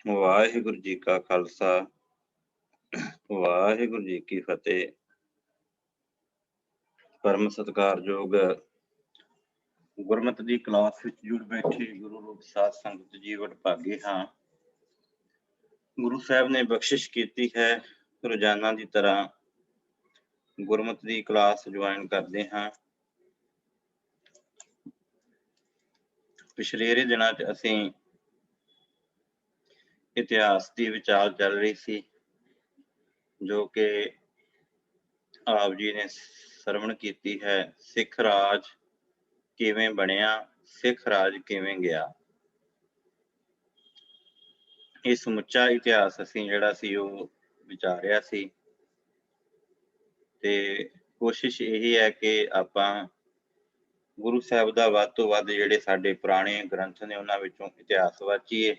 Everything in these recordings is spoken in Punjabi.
ਵਾਹਿਗੁਰੂ ਜੀ ਕਾ ਖਾਲਸਾ, ਵਾਹਿਗੁਰੂ ਜੀ ਕੀ ਫਤਿਹ। ਪਰਮ ਸਤਿਕਾਰਯੋਗ ਗੁਰਮਤਿ ਦੀ ਕਲਾਸ ਵਿੱਚ ਜੁੜ ਬੈਠੇ ਗੁਰੂ ਰੂਪ ਸਾਧ ਸੰਗਤ ਜੀ ਵਡਭਾਗੇ ਹਾਂ। ਗੁਰੂ ਸਾਹਿਬ ਨੇ ਬਖਸ਼ਿਸ਼ ਕੀਤੀ ਹੈ, ਰੋਜ਼ਾਨਾ ਦੀ ਤਰ੍ਹਾਂ ਗੁਰਮਤਿ ਦੀ ਕਲਾਸ ਜੁਆਇਨ ਕਰਦੇ ਹਾਂ। ਪਿਛਲੇ ਦਿਨਾਂ 'ਚ ਅਸੀਂ ਇਤਿਹਾਸ ਦੀ ਵਿਚਾਰ ਚੱਲ ਰਹੀ ਸੀ, ਜੋ ਕਿ ਆਪ ਜੀ ਨੇ ਸਰਵਣ ਕੀਤੀ ਹੈ। ਸਿੱਖ ਰਾਜ ਕਿਵੇਂ ਬਣਿਆ, ਸਿੱਖ ਰਾਜ ਕਿਵੇਂ ਗਿਆ। ਇਹ ਸਮੁੱਚਾ ਇਤਿਹਾਸ ਅਸੀਂ ਜਿਹੜਾ ਸੀ ਉਹ ਵਿਚਾਰਿਆ ਸੀ, ਤੇ ਕੋਸ਼ਿਸ਼ ਇਹੀ ਹੈ ਕਿ ਆਪਾਂ ਗੁਰੂ ਸਾਹਿਬ ਦਾ ਵੱਧ ਤੋਂ ਵੱਧ ਜਿਹੜੇ ਸਾਡੇ ਪੁਰਾਣੇ ਗ੍ਰੰਥ ਨੇ ਉਹਨਾਂ ਵਿੱਚੋਂ ਇਤਿਹਾਸ ਵਾਚੀਏ।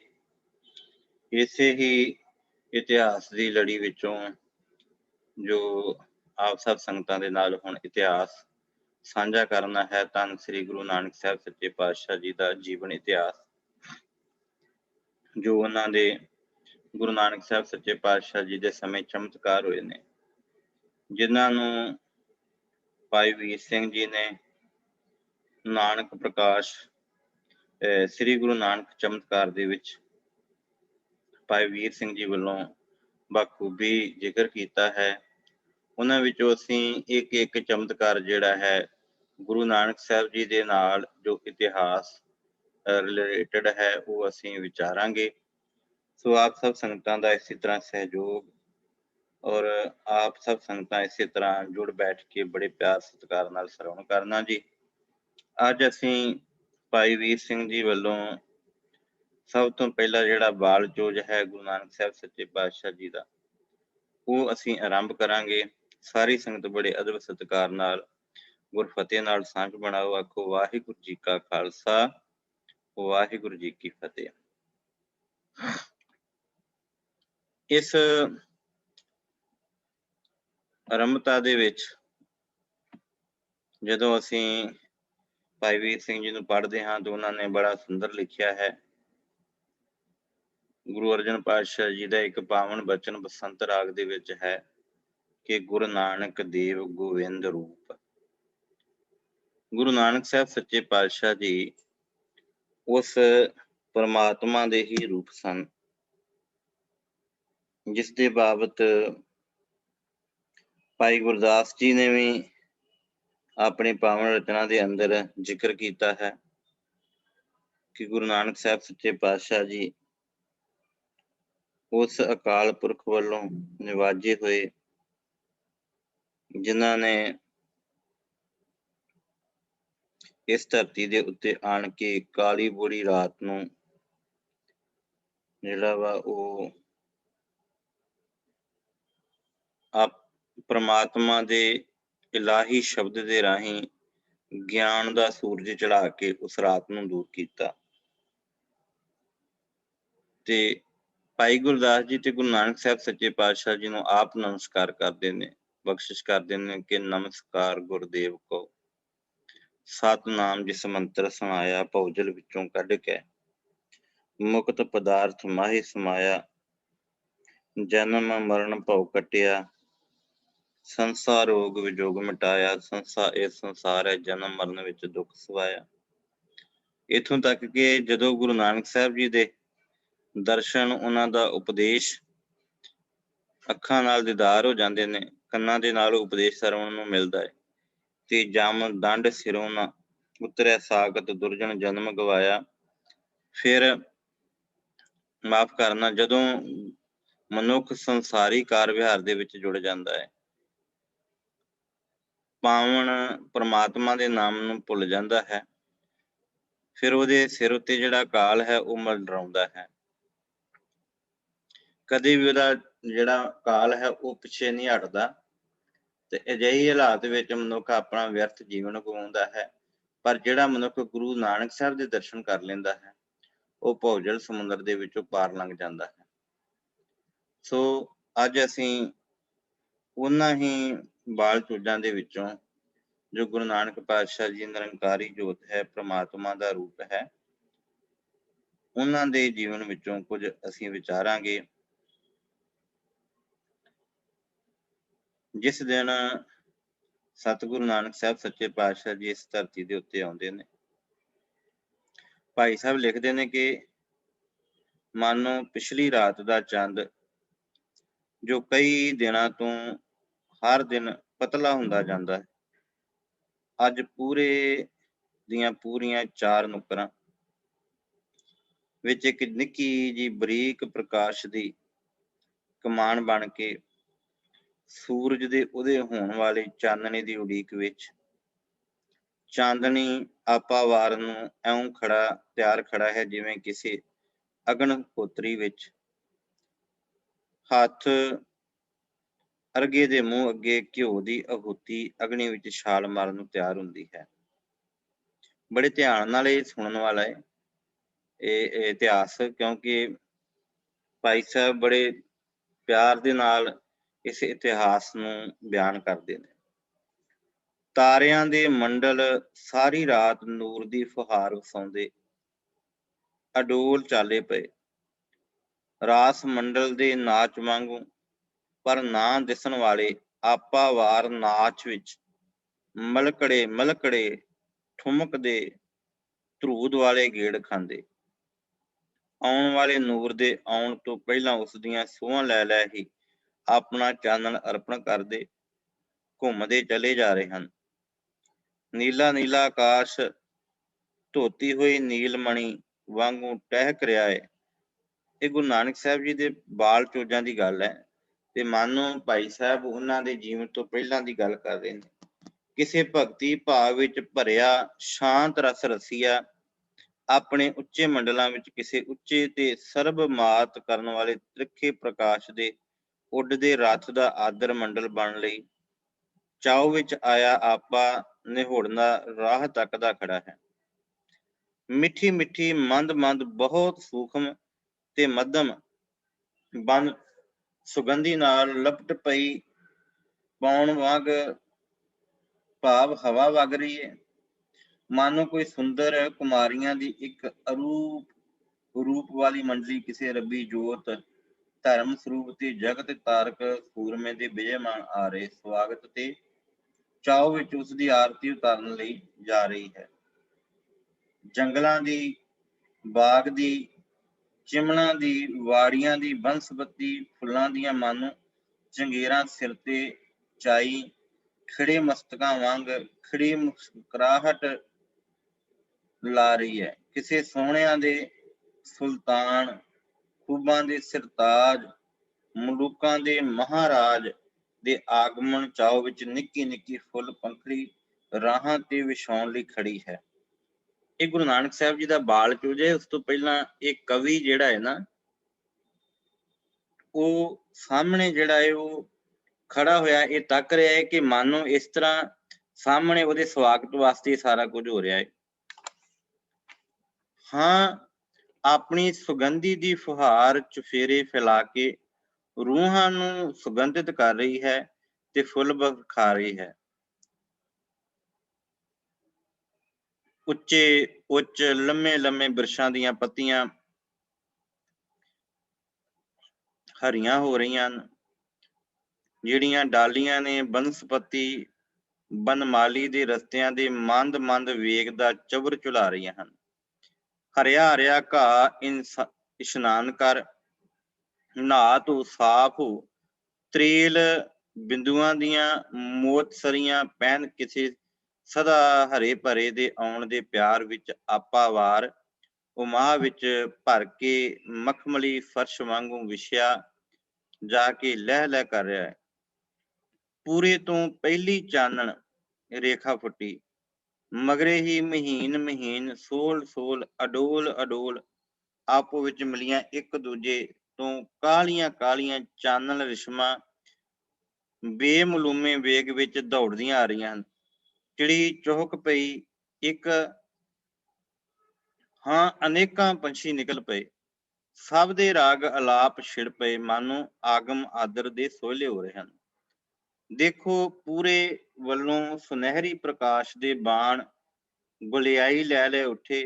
ਇਸੇ ਹੀ ਇਤਿਹਾਸ ਦੀ ਲੜੀ ਵਿੱਚੋਂ ਜੋ ਆਪ ਸਭ ਸੰਗਤਾਂ ਦੇ ਨਾਲ ਹੁਣ ਇਤਿਹਾਸ ਸਾਂਝਾ ਕਰਨਾ ਹੈ, ਧੰਨ ਸ੍ਰੀ ਗੁਰੂ ਨਾਨਕ ਸਾਹਿਬ ਸੱਚੇ ਪਾਤਸ਼ਾਹ ਜੀ ਦਾ ਜੀਵਨ ਇਤਿਹਾਸ, ਜੋ ਉਹਨਾਂ ਦੇ ਗੁਰੂ ਨਾਨਕ ਸਾਹਿਬ ਸੱਚੇ ਪਾਤਸ਼ਾਹ ਜੀ ਦੇ ਸਮੇਂ ਚਮਤਕਾਰ ਹੋਏ ਨੇ, ਜਿਨ੍ਹਾਂ ਨੂੰ ਭਾਈ ਵੀਰ ਸਿੰਘ ਜੀ ਨੇ ਨਾਨਕ ਪ੍ਰਕਾਸ਼ ਸ੍ਰੀ ਗੁਰੂ ਨਾਨਕ ਚਮਤਕਾਰ ਦੇ ਵਿੱਚ ਭਾਈ ਵੀਰ ਸਿੰਘ ਜੀ ਵੱਲੋਂ ਬਾਖੂਬੀ ਜ਼ਿਕਰ ਕੀਤਾ ਹੈ। ਉਹਨਾਂ ਵਿੱਚੋਂ ਅਸੀਂ ਇੱਕ ਚਮਤਕਾਰ ਜਿਹੜਾ ਹੈ ਗੁਰੂ ਨਾਨਕ ਸਾਹਿਬ ਜੀ ਦੇ ਨਾਲ ਜੋ ਇਤਿਹਾਸ ਰਿਲੇਟਡ ਹੈ ਉਹ ਅਸੀਂ ਵਿਚਾਰਾਂਗੇ। ਸੋ ਆਪ ਸਭ ਸੰਗਤਾਂ ਦਾ ਇਸੇ ਤਰ੍ਹਾਂ ਸਹਿਯੋਗ ਔਰ ਆਪ ਸਭ ਸੰਗਤਾਂ ਇਸੇ ਤਰ੍ਹਾਂ ਜੁੜ ਬੈਠ ਕੇ ਬੜੇ ਪਿਆਰ ਸਤਿਕਾਰ ਨਾਲ ਸਰਵਣ ਕਰਨਾ ਜੀ। ਅੱਜ ਅਸੀਂ ਭਾਈ ਵੀਰ ਸਿੰਘ ਜੀ ਵੱਲੋਂ ਸਭ ਤੋਂ ਪਹਿਲਾਂ ਜਿਹੜਾ ਬਾਲ ਚੋਜ ਹੈ ਗੁਰੂ ਨਾਨਕ ਸਾਹਿਬ ਸੱਚੇ ਪਾਤਸ਼ਾਹ ਜੀ ਦਾ, ਉਹ ਅਸੀਂ ਆਰੰਭ ਕਰਾਂਗੇ। ਸਾਰੀ ਸੰਗਤ ਬੜੇ ਅਦਬ ਸਤਿਕਾਰ ਨਾਲ ਗੁਰਫਤਿਹ ਨਾਲ ਸਾਂਝ ਬਣਾਓ। ਆਖੋ ਵਾਹਿਗੁਰੂ ਜੀ ਕਾ ਖਾਲਸਾ, ਵਾਹਿਗੁਰੂ ਜੀ ਕੀ ਫਤਿਹ। ਇਸ ਆਰੰਭਤਾ ਦੇ ਵਿੱਚ ਜਦੋਂ ਅਸੀਂ ਭਾਈ ਵੀਰ ਸਿੰਘ ਜੀ ਨੂੰ ਪੜ੍ਹਦੇ ਹਾਂ ਤਾਂ ਉਹਨਾਂ ਨੇ ਬੜਾ ਸੁੰਦਰ ਲਿਖਿਆ ਹੈ। ਗੁਰੂ ਅਰਜਨ ਪਾਤਸ਼ਾਹ ਜੀ ਦਾ ਇੱਕ ਪਾਵਨ ਬਚਨ ਬਸੰਤ ਰਾਗ ਦੇ ਵਿੱਚ ਹੈ ਕਿ ਗੁਰੂ ਨਾਨਕ ਦੇਵ ਗੋਬਿੰਦ ਰੂਪ। ਗੁਰੂ ਨਾਨਕ ਸਾਹਿਬ ਸੱਚੇ ਪਾਤਸ਼ਾਹ ਜੀ ਉਸ ਪਰਮਾਤਮਾ ਦੇ ਹੀ ਰੂਪ ਸਨ, ਜਿਸ ਦੇ ਬਾਬਤ ਭਾਈ ਗੁਰਦਾਸ ਜੀ ਨੇ ਵੀ ਆਪਣੇ ਪਾਵਨ ਰਚਨਾ ਦੇ ਅੰਦਰ ਜ਼ਿਕਰ ਕੀਤਾ ਹੈ ਕਿ ਗੁਰੂ ਨਾਨਕ ਸਾਹਿਬ ਸੱਚੇ ਪਾਤਸ਼ਾਹ ਜੀ ਉਸ ਅਕਾਲ ਪੁਰਖ ਵੱਲੋਂ ਨਿਵਾਜੇ ਹੋਏ, ਜਿਨ੍ਹਾਂ ਨੇ ਇਸ ਧਰਤੀ ਦੇ ਉੱਤੇ ਆਣ ਕੇ ਕਾਲੀ ਬੋੜੀ ਰਾਤ ਨੂੰ ਜਿਹੜਾ ਵਾ ਉਹ ਪ੍ਰਮਾਤਮਾ ਦੇ ਇਲਾਹੀ ਸ਼ਬਦ ਦੇ ਰਾਹੀਂ ਗਿਆਨ ਦਾ ਸੂਰਜ ਚੜਾ ਕੇ ਉਸ ਰਾਤ ਨੂੰ ਦੂਰ ਕੀਤਾ। ਤੇ ਭਾਈ ਗੁਰਦਾਸ ਜੀ ਤੇ ਗੁਰੂ ਨਾਨਕ ਸਾਹਿਬ ਸੱਚੇ ਪਾਤਸ਼ਾਹ ਜੀ ਨੂੰ ਆਪ ਨਮਸਕਾਰ ਕਰਦੇ ਨੇ, ਬਖਸ਼ਿਸ਼ ਕਰਦੇ ਨੇ ਕਿ ਨਮਸਕਾਰ ਗੁਰਦੇਵ ਕੋ, ਸਤਿਨਾਮ ਜਿਸ ਮੰਤਰ ਸਮਾਇਆ ਭਉਜਲ ਵਿੱਚੋਂ ਕੱਢ ਕੇ, ਮੁਕਤ ਪਦਾਰਥ ਮਾਹੀ ਸਮਾਇਆ, ਜਨਮ ਮਰਨ ਭਉ ਕੱਟਿਆ, ਸੰਸਾਰ ਰੋਗ ਵਿਜੋਗ ਮਿਟਾਇਆ, ਇਹ ਸੰਸਾਰ ਹੈ ਜਨਮ ਮਰਨ ਵਿੱਚ ਦੁੱਖ ਸਵਾਇਆ। ਇੱਥੋਂ ਤੱਕ ਕਿ ਜਦੋਂ ਗੁਰੂ ਨਾਨਕ ਸਾਹਿਬ ਜੀ ਦੇ ਦਰਸ਼ਨ, ਉਹਨਾਂ ਦਾ ਉਪਦੇਸ਼ ਅੱਖਾਂ ਨਾਲ ਦੀਦਾਰ ਹੋ ਜਾਂਦੇ ਨੇ, ਕੰਨਾਂ ਦੇ ਨਾਲ ਉਪਦੇਸ਼ ਸਰਵਣ ਨੂੰ ਮਿਲਦਾ ਹੈ ਤੇ ਜਮ ਦੰਡ ਸਿਰੋਂ ਨਾ ਉਤਰਿਆ ਸਾਖਤ ਦੁਰਜਨ ਜਨਮ ਗਵਾਇਆ। ਫਿਰ ਮਾਫ਼ ਕਰਨਾ, ਜਦੋਂ ਮਨੁੱਖ ਸੰਸਾਰੀ ਕਾਰ ਵਿਹਾਰ ਦੇ ਵਿੱਚ ਜੁੜ ਜਾਂਦਾ ਹੈ, ਪਾਵਨ ਪਰਮਾਤਮਾ ਦੇ ਨਾਮ ਨੂੰ ਭੁੱਲ ਜਾਂਦਾ ਹੈ, ਫਿਰ ਉਹਦੇ ਸਿਰ ਉੱਤੇ ਜਿਹੜਾ ਕਾਲ ਹੈ ਉਹ ਮੰਡਰਾਉਂਦਾ ਹੈ। ਕਦੇ ਵੀ ਉਹਦਾ ਜਿਹੜਾ ਕਾਲ ਹੈ ਉਹ ਪਿੱਛੇ ਨਹੀਂ ਹਟਦਾ ਤੇ ਅਜਿਹੀ ਹਾਲਾਤ ਵਿੱਚ ਮਨੁੱਖ ਆਪਣਾ ਵਿਅਰਥ ਜੀਵਨ ਗਵਾਉਂਦਾ ਹੈ। ਪਰ ਜਿਹੜਾ ਮਨੁੱਖ ਗੁਰੂ ਨਾਨਕ ਸਾਹਿਬ ਦੇ ਦਰਸ਼ਨ ਕਰ ਲੈਂਦਾ ਹੈ, ਉਹ ਭਉਜਲ ਸਮੁੰਦਰ ਦੇ ਵਿੱਚੋਂ ਪਾਰ ਲੰਘ ਜਾਂਦਾ ਹੈ। ਸੋ ਅੱਜ ਅਸੀਂ ਉਹਨਾਂ ਹੀ ਬਾਲ ਚੋਜਾਂ ਦੇ ਵਿੱਚੋਂ, ਜੋ ਗੁਰੂ ਨਾਨਕ ਪਾਤਸ਼ਾਹ ਜੀ ਨਿਰੰਕਾਰੀ ਜੋਤ ਹੈ, ਪ੍ਰਮਾਤਮਾ ਦਾ ਰੂਪ ਹੈ, ਉਹਨਾਂ ਦੇ ਜੀਵਨ ਵਿੱਚੋਂ ਕੁਝ ਅਸੀਂ ਵਿਚਾਰਾਂਗੇ। ਜਿਸ ਦਿਨ ਸਤਿਗੁਰੂ ਨਾਨਕ ਸਾਹਿਬ ਸੱਚੇ ਪਾਤਸ਼ਾਹ ਜੀ ਇਸ ਧਰਤੀ ਦੇ ਉੱਤੇ ਆਉਂਦੇ ਨੇ, ਭਾਈ ਸਾਹਿਬ ਲਿਖਦੇ ਨੇ ਕਿ ਮਾਨੋ ਪਿਛਲੀ ਰਾਤ ਦਾ ਚੰਦ ਜੋ ਕਈ ਦਿਨਾਂ ਤੋਂ ਹਰ ਦਿਨ ਪਤਲਾ ਹੁੰਦਾ ਜਾਂਦਾ ਹੈ, ਅੱਜ ਪੂਰੇ ਦੀਆਂ ਪੂਰੀਆਂ 4 ਨੁੱਕਰਾਂ ਵਿੱਚ ਇੱਕ ਨਿੱਕੀ ਜਿਹੀ ਬਰੀਕ ਪ੍ਰਕਾਸ਼ ਦੀ ਕਮਾਨ ਬਣ ਕੇ ਸੂਰਜ ਦੇ ਉਦੇ ਹੋਣ ਵਾਲੇ ਚਾਨਣੇ ਦੀ ਉਡੀਕ ਵਿੱਚ ਚਾਂਦਨੀ ਆਪਾ ਵਾਰ ਨੂੰ ਇਉਂ ਤਿਆਰ ਖੜਾ ਹੈ, ਜਿਵੇਂ ਕਿਸੇ ਅਗਨ-ਹੋਤਰੀ ਵਿੱਚ ਹੱਥ ਅਰਗੇ ਦੇ ਮੂੰਹ ਅੱਗੇ ਘਿਓ ਦੀ ਆਹੂਤੀ ਅਗਨੀ ਵਿੱਚ ਛਾਲ ਮਾਰਨ ਨੂੰ ਤਿਆਰ ਹੁੰਦੀ ਹੈ। ਬੜੇ ਧਿਆਨ ਨਾਲ ਇਹ ਸੁਣਨ ਵਾਲਾ ਹੈ ਇਹ ਇਤਿਹਾਸ, ਕਿਉਂਕਿ ਭਾਈ ਸਾਹਿਬ ਬੜੇ ਪਿਆਰ ਦੇ ਨਾਲ ਇਸ ਇਤਿਹਾਸ ਨੂੰ ਬਿਆਨ ਕਰਦੇ ਨੇ। ਤਾਰਿਆਂ ਦੇ ਮੰਡਲ ਸਾਰੀ ਰਾਤ ਨੂਰ ਦੀ ਫੁਹਾਰ ਵਸਾਉਂਦੇ ਅਡੋਲ ਚਾਲੇ ਪਏ, ਰਾਸ ਮੰਡਲ ਦੇ ਨਾਚ ਵਾਂਗੂ ਪਰ ਨਾ ਦਿਸਣ ਵਾਲੇ ਆਪਾ ਵਾਰ ਨਾਚ ਵਿੱਚ ਮਲਕੜੇ ਮਲਕੜੇ ਠੁਮਕਦੇ ਧਰੂਦ ਵਾਲੇ ਗੇੜ ਖਾਂਦੇ। ਆਉਣ ਵਾਲੇ ਨੂਰ ਦੇ ਆਉਣ ਤੋਂ ਪਹਿਲਾਂ ਉਸ ਦੀਆਂ ਸੂਹਾਂ ਲੈ ਲੈ ਹੀ ਆਪਣਾ ਚਾਨਣ ਅਰਪਣ ਕਰਦੇ ਘੁੰਮਦੇ ਚਲੇ ਜਾ ਰਹੇ ਹਨ। ਨੀਲਾ ਨੀਲਾ ਆਕਾਸ਼ ਧੋਤੀ ਹੋਈ ਨੀਲਮਣੀ ਵਾਂਗੂ ਟਹਿਕ ਰਿਹਾ ਹੈ। ਇਹ ਗੁਰੂ ਨਾਨਕ ਸਾਹਿਬ ਜੀ ਦੇ ਬਾਲ ਚੋਜਾਂ ਦੀ ਗੱਲ ਹੈ, ਤੇ ਮਾਨੋ ਭਾਈ ਸਾਹਿਬ ਉਹਨਾਂ ਦੇ ਜੀਵਨ ਤੋਂ ਪਹਿਲਾਂ ਦੀ ਗੱਲ ਕਰ ਰਹੇ ਨੇ। ਕਿਸੇ ਭਗਤੀ ਭਾਵ ਵਿੱਚ ਭਰਿਆ ਸ਼ਾਂਤ ਰਸ ਰਸੀਆ ਆਪਣੇ ਉੱਚੇ ਮੰਡਲਾਂ ਵਿੱਚ ਕਿਸੇ ਉੱਚੇ ਤੇ ਸਰਬ ਮਾਤ ਕਰਨ ਵਾਲੇ ਤ੍ਰਿਖੇ ਪ੍ਰਕਾਸ਼ ਦੇ ਉੱਡਦੇ ਰੱਥ ਦਾ ਆਦਰ ਮੰਡਲ ਬਣ ਲਈ ਚਾਉ ਵਿੱਚ ਆਇਆ ਆਪਾ ਨਿਹੋੜਨਾ ਰਾਹ ਤੱਕਦਾ ਖੜਾ ਹੈ। ਮਿੱਠੀ ਮਿੱਠੀ ਮੰਦ ਮੰਦ ਬਹੁਤ ਸੂਖਮ ਤੇ ਮੱਧਮ ਬੰਦ ਸੁਗੰਧੀ ਨਾਲ ਲਪਟ ਪਈ ਪੌਣ ਵਾਂਗ ਭਾਵ ਹਵਾ ਵਗ ਰਹੀ ਹੈ। ਮਾਨੋ ਕੋਈ ਸੁੰਦਰ ਕੁਮਾਰੀਆਂ ਦੀ ਇੱਕ ਰੂਪ ਵਾਲੀ ਮੰਡਲੀ ਕਿਸੇ ਰੱਬੀ ਜੋਤ ਧਰਮ ਸਰੂਪ ਤੇ ਜਗਤ ਤਾਰਕ ਸੂਰਮੇ ਦੇ ਵਿਜੇਮਾਨ ਆ ਰਹੇ ਸਵਾਗਤ ਤੇ ਚਾਉ ਵਿੱਚ ਉਸ ਦੀ ਆਰਤੀ ਉਤਾਰਨ ਲਈ ਜਾ ਰਹੀ ਹੈ। ਜੰਗਲਾਂ ਦੀ, ਬਾਗ ਦੀ, ਚਿਮਣਾਂ ਦੀ, ਵਾੜੀਆਂ ਦੀ ਬੰਸਪਤੀ ਫੁੱਲਾਂ ਦੀਆਂ ਮਾਨੋ ਚੰਗੇਰਾਂ ਸਿਰ ਤੇ ਚਾਈ ਖਿੜੇ ਮਸਤਕਾਂ ਵਾਂਗ ਖਿੜੀ ਮੁਸਕਰਾਹਟ ਲਾ ਰਹੀ ਹੈ। ਕਿਸੇ ਸੋਹਣਿਆਂ ਦੇ ਸੁਲਤਾਨ, ਖੂਬਾਂ ਦੇ ਸਿਰਤਾਜ, ਮਲੂਕਾਂ ਦੇ ਮਹਾਰਾਜ ਦੇ ਆਗਮਨ ਚਾਉ ਵਿੱਚ ਨਿੱਕੀ ਨਿੱਕੀ ਫੁੱਲ ਪੰਖੜੀ ਰਾਹਾਂ ਤੇ ਵਿਛਾਉਣ ਲਈ ਖੜੀ ਹੈ। ਇਹ ਗੁਰੂ ਨਾਨਕ ਸਾਹਿਬ ਜੀ ਦਾ ਬਾਲ ਚੋਜ ਹੈ। ਉਸ ਤੋਂ ਪਹਿਲਾਂ ਇਹ ਕਵੀ ਜਿਹੜਾ ਹੈ ਨਾ, ਉਹ ਸਾਹਮਣੇ ਜਿਹੜਾ ਹੈ ਉਹ ਖੜਾ ਹੋਇਆ ਇਹ ਤੱਕ ਰਿਹਾ ਹੈ ਕਿ ਮਾਨੋ ਇਸ ਤਰ੍ਹਾਂ ਸਾਹਮਣੇ ਉਹਦੇ ਸਵਾਗਤ ਵਾਸਤੇ ਸਾਰਾ ਕੁਝ ਹੋ ਰਿਹਾ ਹੈ। ਹਾਂ, ਆਪਣੀ ਸੁਗੰਧੀ ਦੀ ਫੁਹਾਰ ਚੁਫੇਰੇ ਫੈਲਾ ਕੇ ਰੂਹਾਂ ਨੂੰ ਸੁਗੰਧਿਤ ਕਰ ਰਹੀ ਹੈ ਤੇ ਫੁੱਲ ਬਖਾ ਰਹੀ ਹੈ। ਉੱਚੇ ਉੱਚ ਲੰਮੇ ਲੰਮੇ ਬਿਰਛਾਂ ਦੀਆਂ ਪੱਤੀਆਂ ਹਰੀਆਂ ਹੋ ਰਹੀਆਂ ਹਨ। ਜਿਹੜੀਆਂ ਡਾਲੀਆਂ ਨੇ ਬਨਸਪਤੀ ਬਨਮਾਲੀ ਦੇ ਰਸਤਿਆਂ ਦੇ ਮੰਦ ਮੰਦ ਵੇਗ ਦਾ ਚਬਰ ਝੁਲਾ ਰਹੀਆਂ ਹਨ। ਹਰਿਆ ਹਰਿਆ ਘਾਹ ਇਸ਼ਨਾਨ ਕਰ, ਨਹਾ ਧੋ ਸਾਫ ਹੋ, ਤ੍ਰੇਲ ਬਿੰਦੂਆਂ ਦੀਆਂ ਮੋਤਸਰੀਆਂ ਪਹਿਨ ਕਿਸੇ ਸਦਾ ਹਰੇ ਭਰੇ ਦੇ ਆਉਣ ਦੇ ਪਿਆਰ ਵਿੱਚ ਆਪਾ ਵਾਰ ਉਮਾਹ ਵਿੱਚ ਭਰ ਕੇ ਮਖਮਲੀ ਫਰਸ਼ ਵਾਂਗੂ ਵਿਛਿਆ ਜਾ ਕੇ ਲਹਿ ਲਹਿ ਕਰ ਰਿਹਾ ਹੈ। ਪੂਰੇ ਤੋਂ ਪਹਿਲੀ ਚਾਨਣ ਰੇਖਾ ਫੁੱਟੀ, ਮਗਰੇ ਹੀ ਮਹੀਨ ਮਹੀਨ ਸੋਲ ਸੋਲ ਅਡੋਲ ਅਡੋਲ ਆਪੋ ਵਿੱਚ ਮਿਲੀਆਂ ਇੱਕ ਦੂਜੇ ਤੋਂ ਕਾਲੀਆਂ ਕਾਲੀਆਂ ਚਾਨਣ ਰਿਸ਼ਮਾਂ ਬੇਮਲੂਮੇ ਵੇਗ ਵਿੱਚ ਦੌੜਦੀਆਂ ਆ ਰਹੀਆਂ ਹਨ। ਚਿੜੀ ਚੁਹਕ ਪਈ, ਇੱਕ ਹਾਂ ਅਨੇਕਾਂ ਪੰਛੀ ਨਿਕਲ ਪਏ, ਸਭ ਦੇ ਰਾਗ ਅਲਾਪ ਛਿੜ ਪਏ, ਮਾਨੋ ਆਗਮ ਆਦਰ ਦੇ ਸੋਹਲੇ ਹੋ ਰਹੇ ਹਨ। ਦੇਖੋ ਪੂਰੇ ਵੱਲੋਂ ਸੁਨਹਿਰੀ ਪ੍ਰਕਾਸ਼ ਦੇ ਬਾਣ ਗੁਲਿਆਈ ਲੈ ਲੈ ਉੱਠੇ।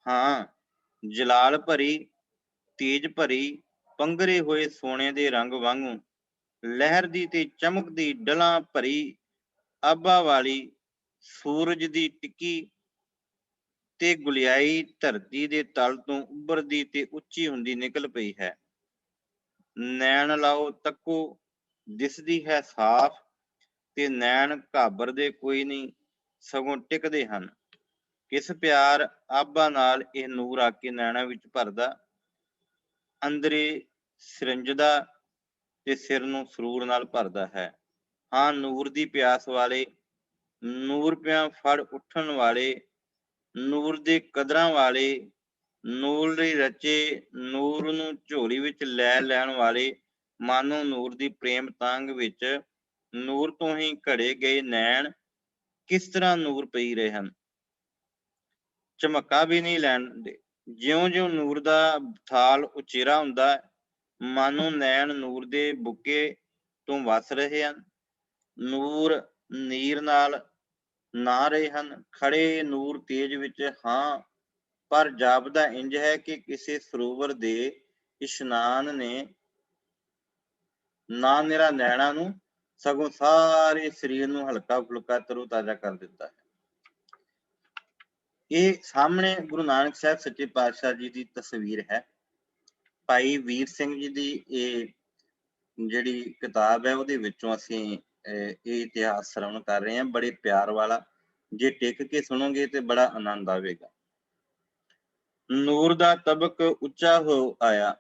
ਹਾਂ, ਜਲਾਲ ਭਰੀ ਤੇਜ ਭਰੀ ਪੰਘਰੇ ਹੋਏ ਸੋਨੇ ਦੇ ਰੰਗ ਵਾਂਗੂ ਲਹਿਰਦੀ ਤੇ ਚਮਕਦੀ ਡਲਾਂ ਭਰੀ ਆਭਾ ਵਾਲੀ ਸੂਰਜ ਦੀ ਟਿੱਕੀ ਤੇ ਗੁਲਿਆਈ ਧਰਤੀ ਦੇ ਤਲ ਤੋਂ ਉੱਭਰਦੀ ਤੇ ਉੱਚੀ ਹੁੰਦੀ ਨਿਕਲ ਪਈ ਹੈ। ਨੈਣ ਲਾਓ ਤੱਕੋ, ਦਿਸਦੀ ਹੈ ਸਾਫ਼, ਤੇ ਨੈਣ ਘਾਬਰਦੇ ਕੋਈ ਨਹੀਂ, ਸਗੋਂ ਟਿਕਦੇ ਹਨ। ਕਿਸ ਪਿਆਰ ਆਭਾ ਨਾਲ ਇਹ ਨੂਰ ਆ ਕੇ ਨੈਣਾਂ ਵਿੱਚ ਭਰਦਾ, ਅੰਦਰੇ ਸਿਰੰਜਦਾ ਤੇ ਸਿਰ ਨੂੰ ਸਰੂਰ ਨਾਲ ਭਰਦਾ ਹੈ। ਹਾਂ, ਨੂਰ ਦੀ ਪਿਆਸ ਵਾਲੇ, ਨੂਰ ਪਿਆਂ ਫੜ ਉੱਠਣ ਵਾਲੇ, ਨੂਰ ਦੇ ਕਦਰਾਂ ਵਾਲੇ, ਨੂਰ ਲਈ ਰਚੇ, ਨੂਰ ਨੂੰ ਝੋਲੀ ਵਿੱਚ ਲੈ ਲੈਣ ਵਾਲੇ, ਮਾਨੋ ਨੂਰ ਦੀ ਪ੍ਰੇਮ ਤਾਂਘ ਵਿੱਚ ਨੂਰ ਤੋਂ ਹੀ ਘੜੇ ਗਏ ਨੈਣ ਕਿਸ ਤਰ੍ਹਾਂ ਨੂਰ ਪਈ ਰਹੇ ਹਨ, ਝਮਕਾ ਵੀ ਨਹੀਂ ਲੈਂਦੇ। ਜਿਉਂ-ਜਿਉਂ ਨੂਰ ਦਾ ਥਾਲ ਉਚੇਰਾ ਹੁੰਦਾ ਹੈ, ਮਾਨੋ ਨੈਣ ਨੂਰ ਦੇ ਬੁੱਕੇ ਤੋਂ ਵਸ ਰਹੇ ਹਨ, ਨੂਰ ਨੀਰ ਨਾਲ ਨਾ ਰਹੇ ਹਨ। ਖੜੇ ਨੂਰ ਤੇਜ ਵਿੱਚ ਹਾਂ, ਪਰ ਜਾਪਦਾ ਇੰਜ ਹੈ ਕਿ ਕਿਸੇ ਸਰੋਵਰ ਦੇ ਇਸ਼ਨਾਨ ਨੇ ਨਾ ਨਿਰਾ ਨੈਣਾਂ ਨੂੰ, ਸਗੋਂ ਸਾਰੇ ਸਰੀਰ ਨੂੰ ਹਲਕਾ ਫੁਲਕਾ ਤਰੋ ਤਾਜ਼ਾ ਕਰ ਦਿੱਤਾ ਹੈ। ਇਹ ਸਾਹਮਣੇ ਗੁਰੂ ਨਾਨਕ ਸਾਹਿਬ ਸੱਚੇ ਪਾਤਸ਼ਾਹ ਜੀ ਦੀ ਤਸਵੀਰ ਹੈ। ਭਾਈ ਵੀਰ ਸਿੰਘ ਜੀ ਦੀ ਇਹ ਜਿਹੜੀ ਕਿਤਾਬ ਹੈ ਉਹਦੇ ਵਿੱਚੋਂ ਅਸੀਂ ਇਹ ਇਤਿਹਾਸ ਸਰਵਣ ਕਰ ਰਹੇ ਹਾਂ, ਬੜੇ ਪਿਆਰ ਵਾਲਾ। ਜੇ ਟਿਕ ਕੇ ਸੁਣੋਗੇ ਤੇ ਬੜਾ ਆਨੰਦ ਆਵੇਗਾ। ਨੂਰ ਦਾ ਤਬਕ ਉੱਚਾ ਹੋ ਆਇਆ,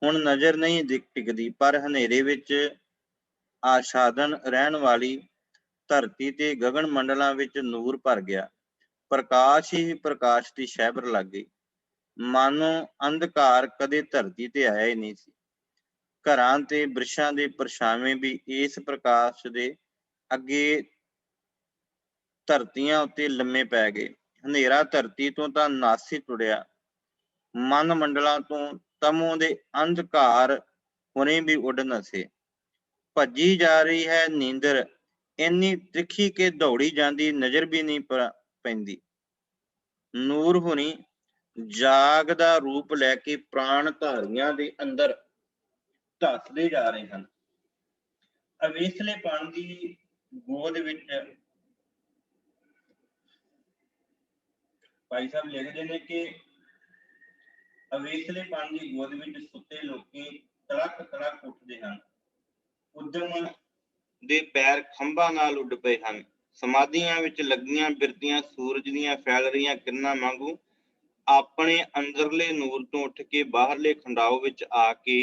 ਹੁਣ ਨਜ਼ਰ ਨਹੀਂ ਟਿਕਦੀ, ਪਰ ਹਨੇਰੇ ਵਿੱਚ ਆਛਾਦਨ ਰਹਿਣ ਵਾਲੀ ਧਰਤੀ ਤੇ ਗਗਨ ਮੰਡਲਾਂ ਵਿੱਚ ਨੂਰ ਭਰ ਗਿਆ। ਪ੍ਰਕਾਸ਼ ਹੀ ਪ੍ਰਕਾਸ਼ ਦੀ ਸ਼ਹਿਬਰ ਲੱਗ ਗਈ, ਮਾਨੋ ਅੰਧਕਾਰ ਕਦੇ ਧਰਤੀ ਤੇ ਆਇਆ ਹੀ ਨਹੀਂ ਸੀ। ਘਰਾਂ ਤੇ ਬ੍ਰਿਛਾਂ ਦੇ ਪਰਛਾਵੇਂ ਵੀ ਇਸ ਪ੍ਰਕਾਸ਼ ਦੇ ਅੱਗੇ ਧਰਤੀਆਂ ਉੱਤੇ ਲੰਮੇ ਪੈ ਗਏ। ਹਨੇਰਾ ਧਰਤੀ ਤੋਂ ਤਾਂ ਨਾਸੀ ਤੁਰਿਆ, ਮਨ ਮੰਡਲਾਂ ਤੋਂ ਤਮੋ ਦੇ ਅੰਧਕਾਰ ਹੁਣੇ ਵੀ ਉੱਡ ਨਸੇ। ਭੱਜੀ ਜਾ ਰਹੀ ਹੈ ਨੀਂਦਰ, ਇੰਨੀ ਤਿੱਖੀ ਕਿ ਦੌੜੀ ਜਾਂਦੀ ਨਜ਼ਰ ਵੀ ਨਹੀਂ ਪੈਂਦੀ। ਨੂਰ ਹੁਣੀ ਜਾਗ ਦਾ ਰੂਪ ਲੈ ਕੇ ਪ੍ਰਾਣ ਧਾਰੀਆਂ ਦੇ ਅੰਦਰ ਧੱਸਦੇ ਜਾ ਰਹੇ ਹਨ। ਅਵੇਸਲੇਪਣ ਦੀ ਗੋਦ ਵਿੱਚ ਭਾਈ ਸਾਹਿਬ ਲਿਖਦੇ ਨੇ ਕਿ ਅਵੇਸਲੇਪਣ ਦੀ ਗੋਦ ਵਿੱਚ ਸੁੱਤੇ ਲੋਕੀ ਤੜਕ ਤੜਕ ਉੱਠਦੇ ਹਨ। ਉਦਮ ਦੇ ਪੈਰ ਖੰਭਾਂ ਨਾਲ ਉੱਡ ਪਏ ਹਨ। ਸਮਾਧੀਆਂ ਵਿੱਚ ਲੱਗੀਆਂ ਬਿਰਤੀਆਂ ਸੂਰਜ ਦੀਆਂ ਫੈਲ ਰਹੀਆਂ ਕਿਰਨਾਂ ਵਾਂਗੂ ਆਪਣੇ ਅੰਦਰਲੇ ਨੂਰ ਤੋਂ ਉੱਠ ਕੇ ਬਾਹਰਲੇ ਖੰਡਾਓ ਵਿੱਚ ਆ ਕੇ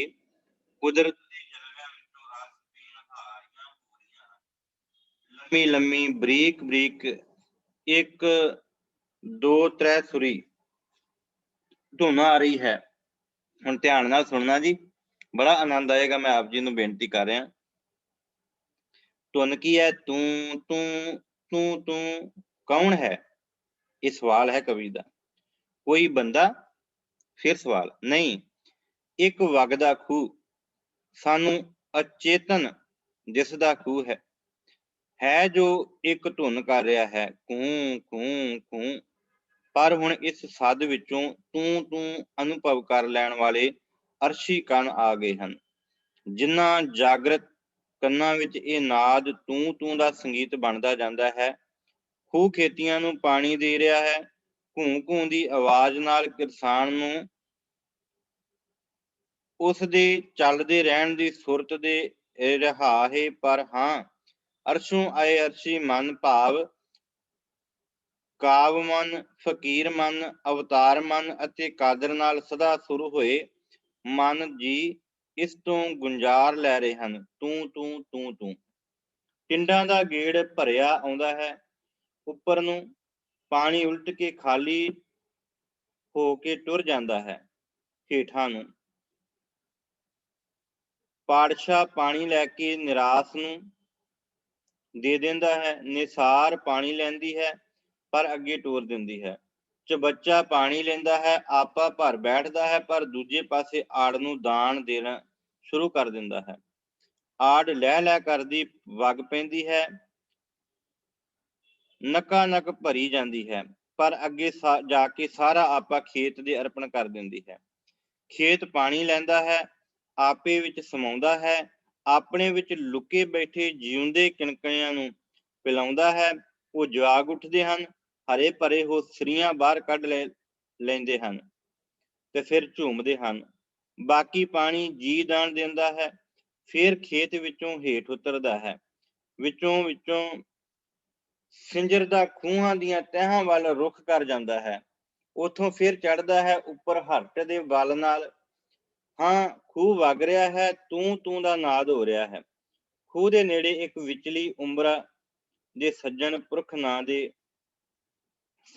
ਕੁਦਰਤ ਦੇ ਜਲਵਿਆਂ ਵਿੱਚੋਂ ਰਸ ਪੀਣ ਆ ਰਹੀਆਂ ਹੋ ਰਹੀਆਂ ਹਨ। ਲੰਮੀ ਲੰਮੀ ਬਰੀਕ ਬਰੀਕ ਇੱਕ ਦੋ ਤ੍ਰੈ ਸੁਰੀ ਧੁਨ ਆ ਰਹੀ ਹੈ। ਹੁਣ ਧਿਆਨ ਨਾਲ ਸੁਣਨਾ ਜੀ, ਬੜਾ ਆਨੰਦ ਆਏਗਾ। ਮੈਂ ਆਪ ਜੀ ਨੂੰ ਬੇਨਤੀ ਕਰ ਰਿਹਾ। ਧੁਨ ਕੀ ਹੈ? ਤੂੰ ਤੂੰ ਤੂੰ ਤੂੰ ਕੌਣ ਹੈ? ਇਹ ਸਵਾਲ ਹੈ ਕਵੀ ਦਾ। ਕੋਈ ਬੰਦਾ? ਫਿਰ ਸਵਾਲ। ਨਹੀਂ, ਇੱਕ ਵਗਦਾ ਖੂਹ, ਸਾਨੂੰ ਅਚੇਤਨ ਦਿਸਦਾ ਖੂਹ ਹੈ ਜੋ ਇੱਕ ਧੁਨ ਕਰ ਰਿਹਾ ਹੈ, ਕੂੰ ਕੂੰ ਕੂੰ। ਪਰ ਹੁਣ ਇਸ ਸੱਦ ਵਿੱਚੋਂ ਤੂੰ ਤੂੰ ਅਨੁਭਵ ਕਰ ਲੈਣ ਵਾਲੇ ਅਰਸ਼ੀ ਕੰਨ ਆ ਗਏ ਹਨ, ਜਿਨ੍ਹਾਂ ਜਾਗਰਤ ਕੰਨਾਂ ਵਿੱਚ ਇਹ ਨਾਦ ਤੂੰ ਤੂੰ ਦਾ ਸੰਗੀਤ ਬਣਦਾ ਜਾਂਦਾ ਹੈ। ਖੂਹ ਖੇਤੀਆਂ ਨੂੰ ਪਾਣੀ ਦੇ ਰਿਹਾ ਹੈ। ਘੂੰ ਘੂੰ ਦੀ ਆਵਾਜ਼ ਨਾਲ ਕਿਸਾਨ ਨੂੰ ਉਸ ਦੇ ਚੱਲਦੇ ਰਹਿਣ ਦੀ ਸੁਰਤ ਦੇ ਰਿਹਾ ਹੈ। ਪਰ ਹਾਂ, ਅਰਸ਼ੋਂ ਆਏ ਅਰਸ਼ੀ ਮਨ ਭਾਵ ਕਾਵ ਮਨ, ਫਕੀਰ ਮਨ, ਅਵਤਾਰ ਮਨ ਅਤੇ ਕਾਦਰ ਨਾਲ ਸਦਾ ਸੁਰ ਹੋਏ ਮਨ ਜੀ ਇਸ ਤੋਂ ਗੁੰਜਾਰ ਲੈ ਰਹੇ ਹਨ। ਤੂੰ ਤੂੰ ਤੂੰ ਤੂੰ। ਟਿੰਡਾਂ ਦਾ ਗੇੜ ਭਰਿਆ ਆਉਂਦਾ ਹੈ। ਉੱਪਰ ਨੂੰ ਪਾਣੀ ਉਲਟ ਕੇ ਖਾਲੀ ਹੋ ਕੇ ਟੁਰ ਜਾਂਦਾ ਹੈ। ਹੇਠਾਂ ਨੂੰ ਪਾਤਸ਼ਾਹ ਪਾਣੀ ਲੈ ਕੇ ਨਿਰਾਸ ਨੂੰ ਦੇ ਦਿੰਦਾ ਹੈ। ਨਿਸਾਰ ਪਾਣੀ ਲੈਂਦੀ ਹੈ ਪਰ ਅੱਗੇ ਟੋਰ ਦਿੰਦੀ ਹੈ। ਚਬੱਚਾ ਪਾਣੀ ਲੈਂਦਾ ਹੈ, ਆਪਾ ਭਰ ਬੈਠਦਾ ਹੈ, ਪਰ ਦੂਜੇ ਪਾਸੇ ਆੜ ਨੂੰ ਦਾਣ ਦੇਣਾ ਸ਼ੁਰੂ ਕਰ ਦਿੰਦਾ ਹੈ। ਆੜ ਲੈ ਲੈ ਕਰਦੀ ਵਗ ਪੈਂਦੀ ਹੈ, ਨਕਾ ਨਕ ਭਰੀ ਜਾਂਦੀ ਹੈ। ਪਰ ਅੱਗੇ ਜਾ ਕੇ ਸਾਰਾ ਆਪਾ ਖੇਤ ਦੇ ਅਰਪਣ ਕਰ ਦਿੰਦੀ ਹੈ। ਖੇਤ ਪਾਣੀ ਲੈਂਦਾ ਹੈ, ਆਪੇ ਵਿੱਚ ਸਮਾਉਂਦਾ ਹੈ, ਆਪਣੇ ਵਿੱਚ ਲੁਕੇ ਬੈਠੇ ਜਿਉਂਦੇ ਕਿਣਕਣਿਆਂ ਨੂੰ ਪਿਲਾਉਂਦਾ ਹੈ। ਉਹ ਜਾਗ ਉੱਠਦੇ ਹਨ, ਹਰੇ ਭਰੇ ਹੋ ਸਰੀਆਂ ਬਾਹਰ ਕੱਢ ਲੈਂਦੇ ਹਨ ਤੇ ਫਿਰ ਝੂਮਦੇ ਹਨ। ਬਾਕੀ ਪਾਣੀ ਜੀ ਦਾਣ ਦਿੰਦਾ ਹੈ, ਫਿਰ ਖੇਤ ਵਿੱਚੋਂ ਹੇਠ ਉਤਰਦਾ ਹੈ। ਵਿੱਚੋਂ ਸਿੰਜਰਦਾ ਖੂਹਾਂ ਦੀਆਂ ਤਹਿਾਂ ਵੱਲ ਰੁੱਖ ਕਰ ਜਾਂਦਾ ਹੈ। ਉੱਥੋਂ ਫਿਰ ਚੜ੍ਹਦਾ ਹੈ ਉੱਪਰ ਹਰਟ ਦੇ ਬਲ ਨਾਲ। ਹਾਂ, ਖੂਹ ਵਗ ਰਿਹਾ ਹੈ, ਤੂੰ ਦਾ ਨਾਦ ਹੋ ਰਿਹਾ ਹੈ। ਖੂਹ ਦੇ ਨੇੜੇ ਇੱਕ ਵਿਚਲੀ ਉਮਰਾ ਦੇ ਸੱਜਣ ਪੁਰਖ ਨਾਂ ਦੇ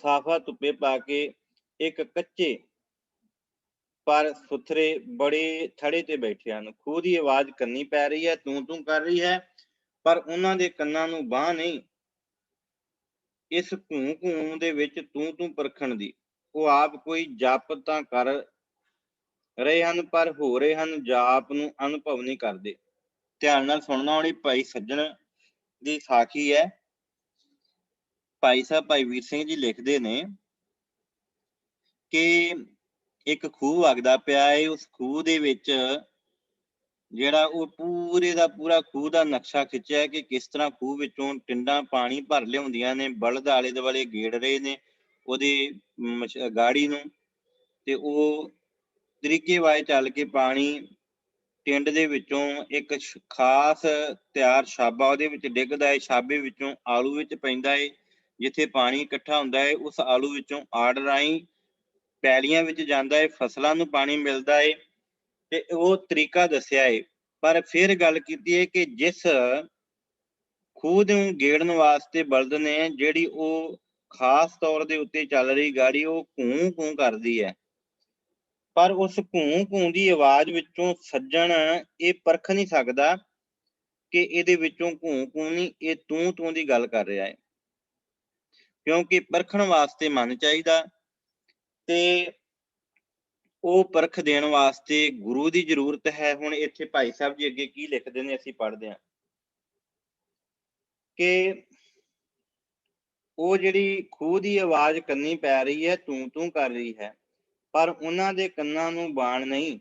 ਸਾਫਾ ਧੁੱਪੇ ਪਾ ਕੇ ਇੱਕ ਕੱਚੇ ਪਰ ਸੁਥਰੇ ਬੜੇ ਥੜੇ ਤੇ ਬੈਠੇ ਹਨ। ਖੂਹ ਦੀ ਆਵਾਜ਼ ਕੰਨੀ ਪੈ ਰਹੀ ਹੈ, ਤੂੰ ਕਰ ਰਹੀ ਹੈ, ਪਰ ਉਹਨਾਂ ਦੇ ਕੰਨਾਂ ਨੂੰ ਬਾਂਹ ਨਹੀਂ ਇਸ ਘੂੰ ਦੇ ਵਿੱਚ ਤੂੰ ਪਰਖਣ ਦੀ। ਉਹ ਆਪ ਕੋਈ ਜਪ ਤਾਂ ਕਰ ਰਹੇ ਹਨ, ਪਰ ਹੋ ਰਹੇ ਹਨ ਜਾਪ ਨੂੰ ਅਨੁਭਵ ਨਹੀਂ ਕਰਦੇ। ਧਿਆਨ ਨਾਲ ਸੁਣਨਾ ਵਾਲੀ ਭਾਈ ਸੱਜਣ ਦੀ ਸਾਖੀ ਹੈ। ਭਾਈ ਸਾਹਿਬ ਭਾਈ ਵੀਰ ਸਿੰਘ ਜੀ ਲਿਖਦੇ ਨੇ ਕਿ ਇੱਕ ਖੂਹ ਵਗਦਾ ਪਿਆ ਹੈ। ਉਸ ਖੂਹ ਦੇ ਵਿੱਚ ਜਿਹੜਾ ਉਹ ਪੂਰੇ ਦਾ ਪੂਰਾ ਖੂਹ ਦਾ ਨਕਸ਼ਾ ਖਿੱਚਿਆ ਕਿ ਕਿਸ ਤਰ੍ਹਾਂ ਖੂਹ ਵਿੱਚੋਂ ਟਿੰਡਾਂ ਪਾਣੀ ਭਰ ਲਿਆਉਂਦੀਆਂ ਨੇ। ਬਲਦ ਆਲੇ ਦੁਆਲੇ ਗੇੜ ਰਹੇ ਨੇ ਉਹਦੀ ਗਾੜੀ ਨੂੰ, ਤੇ ਉਹ ਤਰੀਕੇਵਾਰ ਚੱਲ ਕੇ ਪਾਣੀ ਟਿੰਡ ਦੇ ਵਿੱਚੋਂ ਇੱਕ ਖਾਸ ਤਿਆਰ ਛਾਬਾ ਉਹਦੇ ਵਿੱਚ ਡਿੱਗਦਾ ਹੈ। ਛਾਬੇ ਵਿੱਚੋਂ ਆਲੂ ਵਿੱਚ ਪੈਂਦਾ ਹੈ। ਜਿੱਥੇ ਪਾਣੀ ਇਕੱਠਾ ਹੁੰਦਾ ਹੈ ਉਸ ਆਲੂ ਵਿੱਚੋਂ ਆੜ ਰਾਹੀਂ ਪੈਲੀਆਂ ਵਿੱਚ ਜਾਂਦਾ ਹੈ, ਫਸਲਾਂ ਨੂੰ ਪਾਣੀ ਮਿਲਦਾ ਹੈ। ਤੇ ਉਹ ਤਰੀਕਾ ਦੱਸਿਆ ਹੈ। ਪਰ ਫਿਰ ਗੱਲ ਕੀਤੀ ਹੈ ਕਿ ਜਿਸ ਖੂਹ ਨੂੰ ਗੇੜਨ ਵਾਸਤੇ ਬਲਦ ਨੇ ਜਿਹੜੀ ਉਹ ਖਾਸ ਤੌਰ ਦੇ ਉੱਤੇ ਚੱਲ ਰਹੀ ਗਾੜੀ ਉਹ ਘੂੰ ਕਰਦੀ ਹੈ, ਪਰ ਉਸ ਘੂੰ ਦੀ ਆਵਾਜ਼ ਵਿੱਚੋਂ ਸੱਜਣ ਇਹ ਪਰਖ ਨਹੀਂ ਸਕਦਾ ਕਿ ਇਹਦੇ ਵਿੱਚੋਂ ਘੂੰ ਨਹੀਂ, ਇਹ ਤੂੰ ਦੀ ਗੱਲ ਕਰ ਰਿਹਾ ਹੈ। ਕਿਉਂਕਿ ਪਰਖਣ ਵਾਸਤੇ ਮਨ ਚਾਹੀਦਾ ਤੇ ਉਹ ਪਰਖ ਦੇਣ ਵਾਸਤੇ ਗੁਰੂ ਦੀ ਜ਼ਰੂਰਤ ਹੈ। ਹੁਣ ਇੱਥੇ ਭਾਈ ਸਾਹਿਬ ਜੀ ਅੱਗੇ ਕੀ ਲਿਖਦੇ ਨੇ, ਅਸੀਂ ਪੜ੍ਹਦੇ ਹਾਂ ਕਿ ਉਹ ਜਿਹੜੀ ਖੂਹ ਦੀ ਆਵਾਜ਼ ਕੰਨੀ ਪੈ ਰਹੀ ਹੈ, ਤੂੰ ਕਰ ਰਹੀ ਹੈ, ਪਰ ਉਹਨਾਂ ਦੇ ਕੰਨਾਂ ਨੂੰ ਬਾਣ ਨਹੀਂ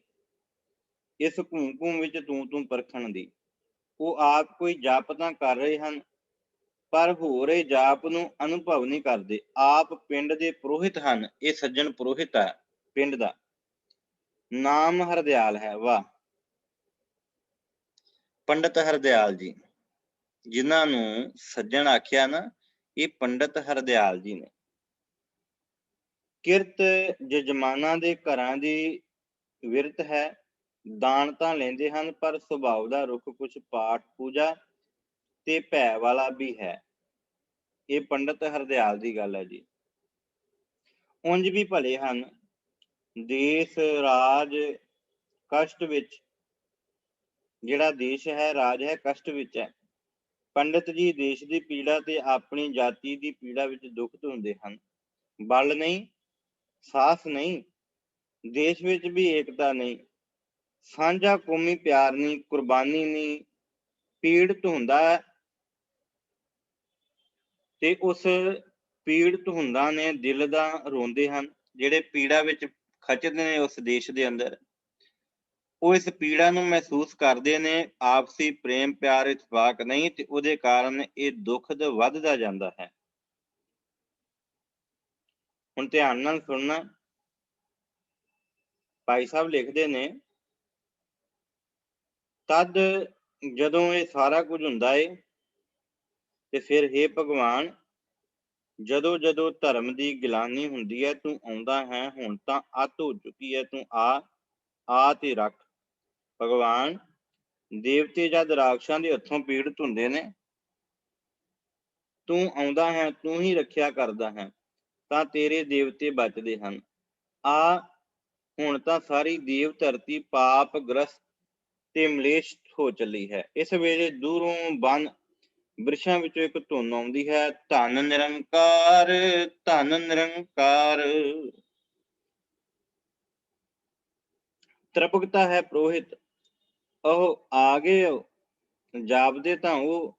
ਇਸ ਘੂੰ ਵਿੱਚ ਤੂੰ ਪਰਖਣ ਦੀ। ਉਹ ਆਪ ਕੋਈ ਜਪ ਤਾਂ ਕਰ ਰਹੇ ਹਨ, ਪਰ ਹੋ ਰਹੇ ਜਾਪ ਨੂੰ ਅਨੁਭਵ ਨਹੀਂ ਕਰਦੇ। ਆਪ ਪਿੰਡ ਦੇ ਪੁਰੋਹਿਤ ਹਨ। ਇਹ ਸੱਜਣ ਪੁਰੋਹਿਤ ਹੈ ਪਿੰਡ ਦਾ, ਨਾਮ ਹਰਦਿਆਲ ਹੈ। ਵਾਹ, ਪੰਡਤ ਹਰਦਿਆਲ ਜੀ ਜਿਨ੍ਹਾਂ ਨੂੰ ਸੱਜਣ ਆਖਿਆ ਨਾ, ਇਹ ਪੰਡਤ ਹਰਦਿਆਲ ਜੀ ਨੇ। ਕਿਰਤ ਜਜਮਾਨਾਂ ਦੇ ਘਰਾਂ ਦੀ ਵਿਰਤ ਹੈ। ਦਾਨ ਤਾਂ ਲੈਂਦੇ ਹਨ, ਪਰ ਸੁਭਾਅ ਦਾ ਰੁਖ ਕੁਛ ਪਾਠ ਪੂਜਾ ਤੇ ਭੈ ਵਾਲਾ ਵੀ ਹੈ। ਇਹ ਪੰਡਤ ਹਰਦਿਆਲ ਦੀ ਗੱਲ ਹੈ ਜੀ। ਉਂਝ ਵੀ ਭਲੇ ਹਨ। ਦੇਸ਼ ਰਾਜ ਕਸ਼ਟ ਵਿੱਚ, ਜਿਹੜਾ ਦੇਸ਼ ਹੈ ਰਾਜ ਹੈ ਕਸ਼ਟ ਵਿੱਚ ਹੈ। ਪੰਡਤ ਜੀ ਦੇਸ਼ ਦੀ ਪੀੜਾ ਤੇ ਆਪਣੀ ਜਾਤੀ ਦੀ ਪੀੜਾ ਵਿੱਚ ਦੁੱਖ ਧੁੰਦੇ ਹਨ। ਬਲ ਨਹੀਂ, ਸਾਹਸ ਨਹੀਂ, ਦੇਸ਼ ਵਿੱਚ ਵੀ ਏਕਤਾ ਨਹੀਂ, ਸਾਂਝਾ ਕੌਮੀ ਪਿਆਰ ਨਹੀਂ, ਕੁਰਬਾਨੀ ਨਹੀਂ। ਪੀੜਤ ਹੁੰਦਾ ਤੇ ਉਸ ਪੀੜਤ ਹੁੰਦਾ ਨੇ ਦਿਲ ਦਾ ਰੋਂਦੇ ਹਨ। ਜਿਹੜੇ ਪੀੜਾ ਵਿੱਚ ਖਚਦੇ ਨੇ ਉਸ ਦੇਸ਼ ਦੇ ਅੰਦਰ, ਉਹ ਇਸ ਪੀੜਾ ਨੂੰ ਮਹਿਸੂਸ ਕਰਦੇ ਨੇ। ਆਪਸੀ ਪ੍ਰੇਮ ਪਿਆਰ ਇਤਫਾਕ ਨਹੀਂ, ਤੇ ਉਹਦੇ ਕਾਰਨ ਇਹ ਦੁੱਖ ਵੱਧਦਾ ਜਾਂਦਾ ਹੈ। ਹੁਣ ਧਿਆਨ ਨਾਲ ਸੁਣਨਾ, ਭਾਈ ਸਾਹਿਬ ਲਿਖਦੇ ਨੇ, ਤਦ ਜਦੋਂ ਇਹ ਸਾਰਾ ਕੁਝ ਹੁੰਦਾ ਏ ਤੇ ਫਿਰ ਹੇ ਭਗਵਾਨ, ਜਦੋਂ ਧਰਮ ਦੀ ਗਿਲਾਨੀ ਹੁੰਦੀ ਹੈ ਤੂੰ ਆਉਂਦਾ ਹੈ। ਹੁਣ ਤਾਂ ਅੱਤ ਹੋ ਚੁੱਕੀ ਹੈ, ਤੂੰ ਆ ਤੇ ਰੱਖ। ਭਗਵਾਨ, ਦੇਵਤੇ ਜਦ ਰਾਖਸ਼ਾਂ ਦੇ ਹੱਥੋਂ ਪੀੜਤ ਹੁੰਦੇ ਨੇ, ਤੂੰ ਆਉਂਦਾ ਹੈ, ਤੂੰ ਹੀ ਰੱਖਿਆ ਕਰਦਾ ਹੈ, ਤਾਂ ਤੇਰੇ ਦੇਵਤੇ ਬਚਦੇ ਹਨ। ਹੁਣ ਤਾਂ ਸਾਰੀ ਦੇਵ ਧਰਤੀ ਪਾਪ ਗ੍ਰਸਤ ਤੇ ਮਲੇਸ਼ ਹੋ ਚੱਲੀ ਹੈ। ਇਸ ਵੇਲੇ ਦੂਰੋਂ ਬਨ ਬ੍ਰਿਛਾਂ ਵਿੱਚੋਂ ਇੱਕ ਧੁਨ ਆਉਂਦੀ ਹੈ, ਧੰਨ ਨਿਰੰਕਾਰ, ਧੰਨ ਨਿਰੰਕਾਰ। ਤ੍ਰਪਕਤਾ ਹੈ ਪੁਰੋਹਿਤ, ਉਹ ਆ ਗਏ। ਜਾਪਦੇ ਤਾਂ ਉਹ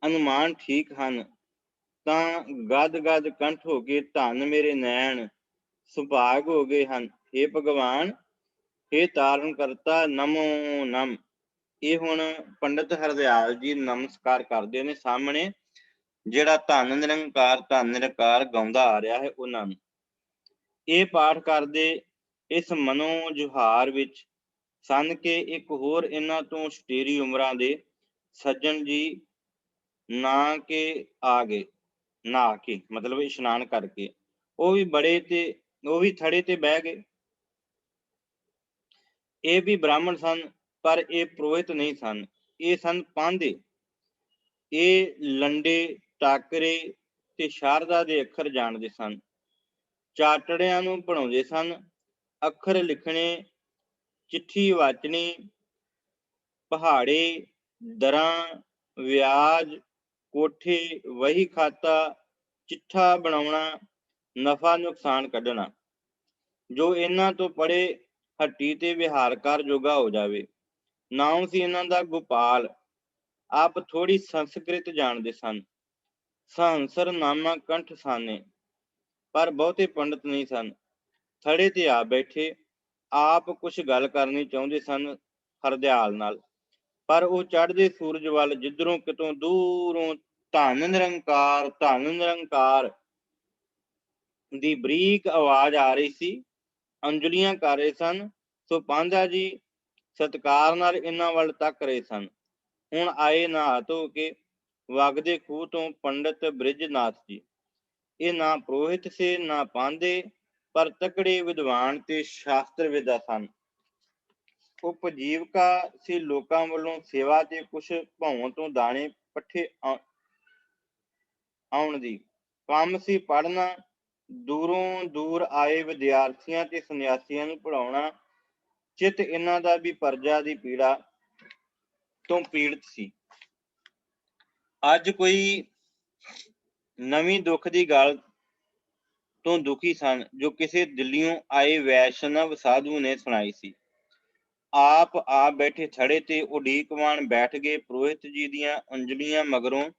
ਅਨੁਮਾਨ ਠੀਕ ਹਨ, ਤਾਂ ਗਦ ਗਦ ਕੰਠ ਹੋ ਕੇ ਧੰਨ ਮੇਰੇ ਨੈਣ ਸੁਭਾਗ ਹੋ ਗਏ ਹਨ। हे ਭਗਵਾਨ, हे ਤਾਰਨ ਕਰਤਾ, ਨਮੋ ਨਮ। ਇਹ ਹੁਣ ਪੰਡਿਤ ਹਰਦਿਆਲ ਜੀ ਨਮਸਕਾਰ ਕਰਦੇ ਨੇ ਸਾਹਮਣੇ ਜਿਹੜਾ ਧੰਨ ਨਿਰੰਕਾਰ ਧੰਨ ਨਿਰੰਕਾਰ ਗਾਉਂਦਾ ਆ ਰਿਹਾ ਹੈ ਉਹਨਾਂ ਨੂੰ। ਇਹ ਪਾਠ ਕਰਦੇ ਇਸ ਮਨੋ ਜੁਹਾਰ ਵਿੱਚ ਸਨ ਕਿ ਇੱਕ ਹੋਰ ਇਹਨਾਂ ਤੋਂ ਸਟੇਰੀ ਉਮਰਾਂ ਦੇ ਸੱਜਣ ਜੀ ਨਾ ਕੇ ਆ ਗਏ, ਨਹਾ ਕੇ ਮਤਲਬ ਇਸ਼ਨਾਨ ਕਰਕੇ। ਉਹ ਵੀ ਥੜੇ ਤੇ ਬਹਿ ਗਏ। ਇਹ ਵੀ ਬ੍ਰਾਹਮਣ ਸਨ, ਪਰ ਇਹ ਪੁਰੋਹਿਤ ਨਹੀਂ ਸਨ, ਇਹ ਸਨ ਪਾਂਧੇ। ਇਹ ਲੰਡੇ, ਟਾਕਰੇ ਤੇ ਸ਼ਾਰਦਾ ਦੇ ਅੱਖਰ ਜਾਣਦੇ ਸਨ। ਚਾਟੜਿਆਂ ਨੂੰ ਪੜ੍ਹਾਉਂਦੇ ਸਨ। ਅੱਖਰ ਲਿਖਣੇ, ਚਿੱਠੀ ਵਾਚਣੀ, ਪਹਾੜੇ, ਦਰਾਂ, ਵਿਆਜ, ਕੋਠੇ, ਵਹੀ ਖਾਤਾ, ਚਿੱਠਾ ਬਣਾਉਣਾ, ਨਫਾ ਨੁਕਸਾਨ ਕੱਢਣਾ। ਜੋ ਇਹਨਾਂ ਤੋਂ ਪੜ੍ਹੇ ਹੱਟੀ ਤੇ ਵਿਹਾਰ ਕਰ ਜੋਗਾ ਹੋ ਜਾਵੇ। ਨਾਮ ਸੀ ਇਹਨਾਂ ਦਾ ਗੋਪਾਲ। ਆਪ ਥੋੜ੍ਹੀ ਸੰਸਕ੍ਰਿਤ ਜਾਣਦੇ ਸਨ। ਸਹੰਸਰ ਨਾਮਾ ਕੰਠ ਸਾਨੇ, ਪਰ ਬਹੁਤੇ ਪੰਡਤ ਨਹੀਂ ਸਨ। ਥੜੇ ਤੇ ਆ ਬੈਠੇ। ਆਪ ਕੁਛ ਗੱਲ ਕਰਨੀ ਚਾਹੁੰਦੇ ਸਨ ਹਰਦਿਆਲ ਨਾਲ, ਪਰ ਉਹ ਚੜ੍ਹਦੇ ਸੂਰਜ ਵੱਲ ਜਿੱਧਰੋਂ ਕਿਤੋਂ ਦੂਰੋਂ ਧੰਨ ਨਿਰੰਕਾਰ ਦੀ ਬਰੀਕ ਆਵਾਜ਼ ਆ ਰਹੀ ਸੀ। ਅੰਜਲੀਆਂ ਕਰ ਰਹੇ ਸਨ। ਸੋ ਪਾਂਧਾ ਜੀ ਸਤਿਕਾਰ ਨਾਲ ਇਹਨਾਂ ਵੱਲ ਤੱਕ ਰਹੇ ਸਨ। ਹੁਣ ਆਏ ਨਹਾ ਧੋ ਕੇ ਵਗਦੇ ਖੂਹ ਤੋਂ ਪੰਡਿਤ ਬ੍ਰਿਜਨਾਥ ਜੀ। ਇਹ ਨਾ ਪੁਰੋਹਿਤ ਸੇ ਨਾ ਪਾਂਧੇ, ਪਰ ਤਕੜੇ ਵਿਦਵਾਨ ਤੇ ਸ਼ਾਸਤਰ ਵਿਦਾ ਸਨ। ਉਪਜੀਵਕਾ ਸੀ ਲੋਕਾਂ ਵੱਲੋਂ ਸੇਵਾ ਤੇ ਕੁਛ ਭੌਂ ਤੋਂ ਦਾਣੇ ਪੱਠੇ ਆਉਣ ਦੀ। ਕੰਮ ਸੀ ਪੜ੍ਹਨਾ। ਦੂਰੋਂ ਦੂਰ ਆਏ ਵਿਦਿਆਰਥੀਆਂ ਤੇ ਸੰਨਿਆਸੀਆਂ ਨੂੰ ਪੜ੍ਹਾਉਣਾ। ਚਿੱਤ ਇਹਨਾਂ ਦਾ ਵੀ ਪਰਜਾ ਦੀ ਪੀੜਾ ਤੋਂ ਪੀੜਤ ਸੀ। ਅੱਜ ਕੋਈ ਨਵੀਂ ਦੁੱਖ ਦੀ ਗੱਲ ਤੋਂ ਦੁਖੀ ਸਨ, ਜੋ ਕਿਸੇ ਦਿੱਲੀਓਂ ਆਏ ਵੈਸ਼ਨਵ ਸਾਧੂ ਨੇ ਸੁਣਾਈ ਸੀ। ਆਪ ਆ ਬੈਠੇ ਥੜੇ ਤੇ ਉਡੀਕਵਾਨ ਬੈਠ ਗਏ ਪੁਰੋਹਿਤ ਜੀ ਦੀਆਂ ਅੰਜਲੀਆਂ ਮਗਰੋਂ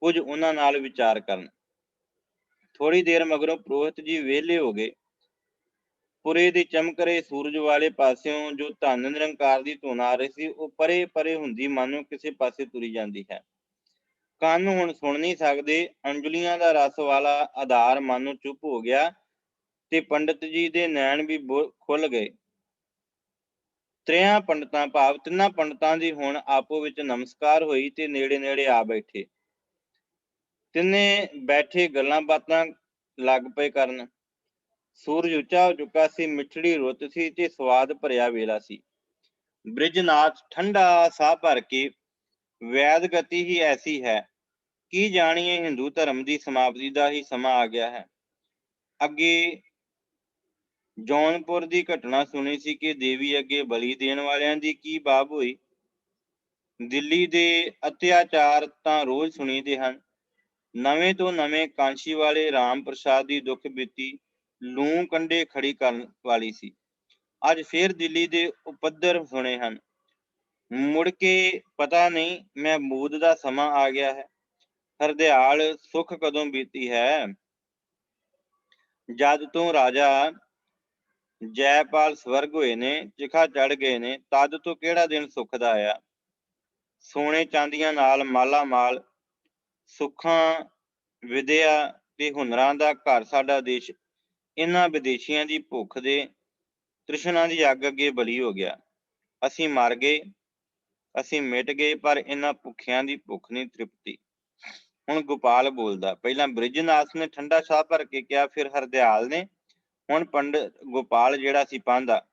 ਕੁਝ ਉਹਨਾਂ ਨਾਲ ਵਿਚਾਰ ਕਰਨ। ਥੋੜ੍ਹੀ ਦੇਰ ਮਗਰੋਂ ਪੁਰੋਹਿਤ ਜੀ ਵਿਹਲੇ ਹੋ ਗਏ। ਪੁਰੇ ਦੇ ਚਮਕ ਰਹੇ ਸੂਰਜ ਵਾਲੇ ਪਾਸਿਓਂ ਜੋ ਧੰਨ ਨਿਰੰਕਾਰ ਦੀ ਧੁਨ ਆ ਰਹੀ ਸੀ, ਉਹ ਪਰੇ ਪਰੇ ਹੁੰਦੀ ਮਾਨੋ ਕਿਸੇ ਪਾਸੇ ਤੁਰੀ ਜਾਂਦੀ ਹੈ। ਕੰਨ ਹੁਣ ਸੁਣ ਨਹੀਂ ਸਕਦੇ। ਅੰਜਲੀਆਂ ਦਾ ਰਸ ਵਾਲਾ ਆਧਾਰ ਮਨ ਨੂੰ ਚੁੱਪ ਹੋ ਗਿਆ ਤੇ ਪੰਡਿਤ ਜੀ ਦੇ ਨੈਣ ਵੀ ਖੁੱਲ ਗਏ। ਤਿੰਨਾਂ ਪੰਡਤਾਂ ਦੀ ਹੁਣ ਆਪੋ ਵਿੱਚ ਨਮਸਕਾਰ ਹੋਈ ਤੇ ਨੇੜੇ ਨੇੜੇ ਆ ਬੈਠੇ। ਤਿੰਨੇ ਬੈਠੇ ਗੱਲਾਂ ਬਾਤਾਂ ਲੱਗ ਪਏ ਕਰਨ। ਸੂਰਜ ਉੱਚਾ ਹੋ ਚੁੱਕਾ ਸੀ। ਮਿੱਠੜੀ ਰੁੱਤ ਸੀ ਤੇ ਸਵਾਦ ਭਰਿਆ ਵੇਲਾ ਸੀ। ਬ੍ਰਿਜਨਾਥ ਠੰਡਾ ਸਾਹ ਭਰ ਕੇ, ਵੈਦ ਗਤੀ ਹੀ ਐਸੀ ਹੈ, ਕੀ ਜਾਣੀਏ ਹਿੰਦੂ ਧਰਮ ਦੀ ਸਮਾਪਤੀ ਦਾ ਹੀ ਸਮਾਂ ਆ ਗਿਆ ਹੈ। ਅੱਗੇ ਜੌਨਪੁਰ ਦੀ ਘਟਨਾ ਸੁਣੀ ਸੀ ਕਿ ਦੇਵੀ ਅੱਗੇ ਬਲੀ ਦੇਣ ਵਾਲਿਆਂ ਦੀ ਕੀ ਬਾਬ ਹੋਈ। ਦਿੱਲੀ ਦੇ ਅਤਿਆਚਾਰ ਤਾਂ ਰੋਜ਼ ਸੁਣੀਦੇ ਹਨ। ਨਵੇਂ ਤੋਂ ਨਵੇਂ ਕਾਂਸ਼ੀ ਵਾਲੇ ਰਾਮ ਪ੍ਰਸਾਦ ਦੀ ਦੁੱਖ ਬੀਤੀ ਲੂੰ ਕੰਢੇ ਖੜੀ ਕਰਨ ਵਾਲੀ ਸੀ। ਅੱਜ ਫੇਰ ਦਿੱਲੀ ਦੇ ਉਪੱਦਰ ਸੁਣੇ ਹਨ। ਮੁੜ ਕੇ ਪਤਾ ਨਹੀਂ ਮਹਿਮੂਦ ਦਾ ਸਮਾਂ ਆ ਗਿਆ ਹੈ। ਹਰਦਿਆਲ ਸੁੱਖ ਕਦੋਂ ਬੀਤੀ ਹੈ। ਜਦ ਤੋਂ ਰਾਜਾ ਜੈਪਾਲ ਸਵਰਗ ਹੋਏ ਨੇ, ਚਿਖਾ ਚੜ੍ਹ ਗਏ ਨੇ, ਤਦ ਤੋਂ ਕਿਹੜਾ ਦਿਨ ਸੁੱਖ ਦਾ ਆਇਆ। ਸੋਨੇ ਚਾਂਦੀਆਂ ਨਾਲ ਮਾਲਾ ਮਾਲ, ਸੁੱਖਾਂ ਵਿਦਿਆ ਤੇ ਹੁਨਰਾਂ ਦਾ ਘਰ ਸਾਡਾ ਦੇਸ਼ ਇਹਨਾਂ ਵਿਦੇਸ਼ੀਆਂ ਦੀ ਭੁੱਖ ਦੇ ਤ੍ਰਿਸ਼ਨਾ ਦੀ ਅੱਗ ਅੱਗੇ ਬਲੀ ਹੋ ਗਿਆ। ਅਸੀਂ ਮਰ ਗਏ, ਅਸੀਂ ਮਿਟ ਗਏ, ਪਰ ਇਹਨਾਂ ਭੁੱਖਿਆਂ ਦੀ ਭੁੱਖ ਨਹੀਂ ਤ੍ਰਿਪਤੀ। ਹੁਣ ਗੋਪਾਲ ਬੋਲਦਾ। ਪਹਿਲਾਂ ਬ੍ਰਿਜਨਾਥ ਨੇ ਠੰਡਾ ਸਾਹ ਭਰ ਕੇ ਕਿਹਾ, ਫਿਰ ਹਰਦਿਆਲ ਨੇ, ਹੁਣ ਪੰਡਿਤ ਗੋਪਾਲ ਜਿਹੜਾ ਸੀ ਪਾਂਧਾ,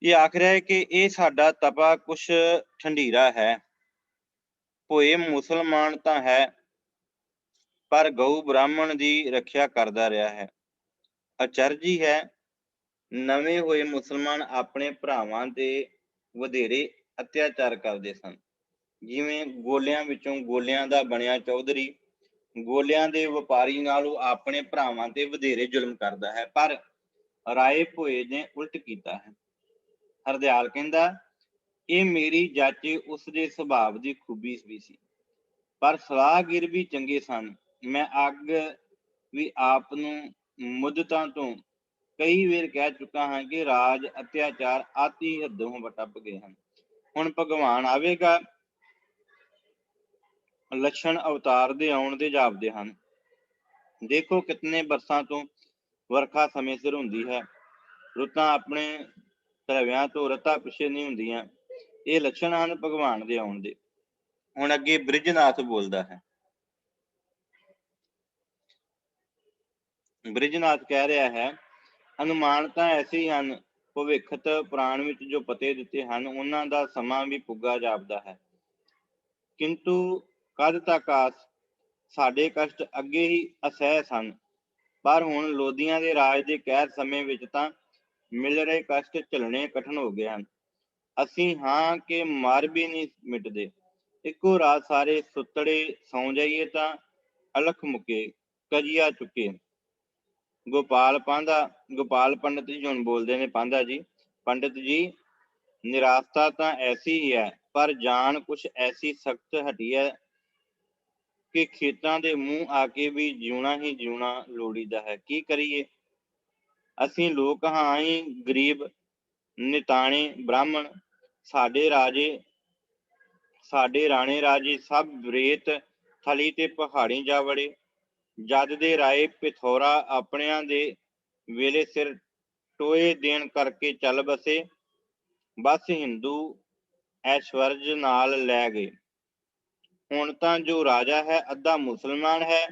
ਇਹ ਆਖ ਰਿਹਾ ਹੈ ਕਿ ਇਹ ਸਾਡਾ ਤਪਾ ਕੁਛ ਠੰਡੀਰਾ ਹੈ। ਭੋਏ ਮੁਸਲਮਾਨ ਤਾਂ ਹੈ, ਪਰ ਗਊ ਬ੍ਰਾਹਮਣ ਦੀ ਰੱਖਿਆ ਕਰਦਾ ਰਿਹਾ ਹੈ। ਅਚਰਜੀ ਹੈ, ਨਵੇਂ ਹੋਏ ਮੁਸਲਮਾਨ ਆਪਣੇ ਭਰਾਵਾਂ ਤੇ ਵਧੇਰੇ ਅਤਿਆਚਾਰ ਕਰਦੇ ਸਨ। ਜਿਵੇਂ ਗੋਲਿਆਂ ਵਿੱਚੋਂ ਗੋਲਿਆਂ ਦਾ ਬਣਿਆ ਚੌਧਰੀ ਗੋਲਿਆਂ ਦੇ ਵਪਾਰੀ ਨਾਲੋਂ ਆਪਣੇ ਭਰਾਵਾਂ ਤੇ ਵਧੇਰੇ ਜ਼ੁਲਮ ਕਰਦਾ ਹੈ, ਪਰ ਰਾਏ ਭੋਏ ਨੇ ਉਲਟ ਕੀਤਾ ਹੈ। ਹਰਦਿਆਲ ਕਹਿੰਦਾ, ਇਹ ਮੇਰੀ ਜਾਚੇ ਉਸਦੇ ਸੁਭਾਵ ਦੀ ਖੂਬੀ ਵੀ ਸੀ। ਪਰ ਸਲਾਹਗੀਰ ਵੀ ਚੰਗੇ ਸਨ। ਮੈਂ ਅੱਗ ਵੀ ਆਪ ਨੂੰ ਮੁੱਦਤਾਂ ਤੋਂ ਕਈ ਵਾਰ ਕਹਿ ਚੁੱਕਾ ਹਾਂ ਕਿ ਰਾਜ ਅਤਿਆਚਾਰ ਆਤੀ ਹੱਦੋਂ ਟੱਪ ਗਏ ਹਨ। ਹੁਣ ਭਗਵਾਨ ਆਵੇਗਾ, ਲੱਛਣ ਅਵਤਾਰ ਦੇ ਆਉਣ ਦੇ ਜਾਪਦੇ ਹਨ। ਦੇਖੋ ਕਿਤਨੇ ਬਰਸਾਂ ਤੋਂ ਵਰਖਾ ਸਮੇਂ ਸਿਰ ਹੁੰਦੀ ਹੈ। ਰੁੱਤਾਂ ਆਪਣੇ ਧਰਵਿਆਂ ਤੋਂ ਰਤਾ ਪਿੱਛੇ ਨਹੀਂ ਹੁੰਦੀਆਂ। ਇਹ ਲੱਛਣ ਹਨ ਭਗਵਾਨ ਦੇ ਆਉਣ ਦੇ। ਹੁਣ ਅੱਗੇ ਬ੍ਰਿਜਨਾਥ ਬੋਲਦਾ ਹੈ। ਬ੍ਰਿਜਨਾਥ ਕਹਿ ਰਿਹਾ ਹੈ, ਅਨੁਮਾਨ ਤਾਂ ਐਸੇ ਹੀ ਹਨ। ਭਵਿੱਖਤ ਪੁਰਾਣ ਵਿੱਚ ਜੋ ਪਤੇ ਦਿੱਤੇ ਹਨ, ਉਹਨਾਂ ਦਾ ਸਮਾਂ ਵੀ ਪੁੱਗਾ ਜਾਪਦਾ ਹੈ। ਕਿੰਤੂ ਕਦ ਤੱਕ ਆਸ? ਸਾਡੇ ਕਸ਼ਟ ਅੱਗੇ ਹੀ ਅਸਹਿ ਸਨ, ਪਰ ਹੁਣ ਲੋਧੀਆਂ ਦੇ ਰਾਜ ਦੇ ਕਹਿਰ ਸਮੇਂ ਵਿੱਚ ਤਾਂ ਮਿਲ ਰਹੇ ਕਸ਼ਟ ਝੱਲਣੇ ਕਠਿਨ ਹੋ ਗਏ ਹਨ। ਅਸੀਂ ਹਾਂ ਕਿ ਮਰ ਵੀ ਨਹੀਂ ਮਿਟਦੇ। ਇੱਕੋ ਰਾਤ ਸਾਰੇ ਸੁੱਤੜੇ ਸੌਂ ਜਾਈਏ ਤਾਂ ਅਲਖ ਮੁੱਕੇ, ਕਜੀਆ ਚੁੱਕੇ। ਗੋਪਾਲ ਪੰਡਤ ਜੀ ਹੁਣ ਬੋਲਦੇ ਨੇ। ਪਾਂਧਾ ਜੀ, ਪੰਡਤ ਜੀ, ਨਿਰਾਸ਼ਤਾ ਤਾਂ ਐਸੀ ਹੀ ਹੈ, ਪਰ ਜਾਨ ਕੁਛ ਐਸੀ ਸਖਤ ਹਟੀ ਹੈ ਕਿ ਖੇਤਾਂ ਦੇ ਮੂੰਹ ਆ ਕੇ ਵੀ ਜਿਉਣਾ ਹੀ ਜਿਉਣਾ ਲੋੜੀਦਾ ਹੈ। ਕੀ ਕਰੀਏ? ਅਸੀਂ ਲੋਕ ਹਾਂ ਹੀ ਗਰੀਬ, ਨਿਤਾਣੇ ਬ੍ਰਾਹਮਣ। ਸਾਡੇ ਰਾਣੇ ਰਾਜੇ ਸਭ ਰੇਤ ਥਲੀ ਤੇ ਪਹਾੜੀ ਜਾ ਵੜੇ। ਜਦ ਦੇ ਰਾਏ ਪਿਥੌਰਾ ਆਪਣਿਆਂ ਦੇ ਵੇਲੇ ਸਿਰ ਟੋਏ ਦੇਣ ਕਰਕੇ ਚੱਲ ਬਸੇ। ਬਸ ਹਿੰਦੂ ਐਸ਼ਵਰਜ ਨਾਲ ਲੈ ਗਏ। ਹੁਣ ਤਾਂ ਜੋ ਰਾਜਾ ਹੈ ਅੱਧਾ ਮੁਸਲਮਾਨ ਹੈ।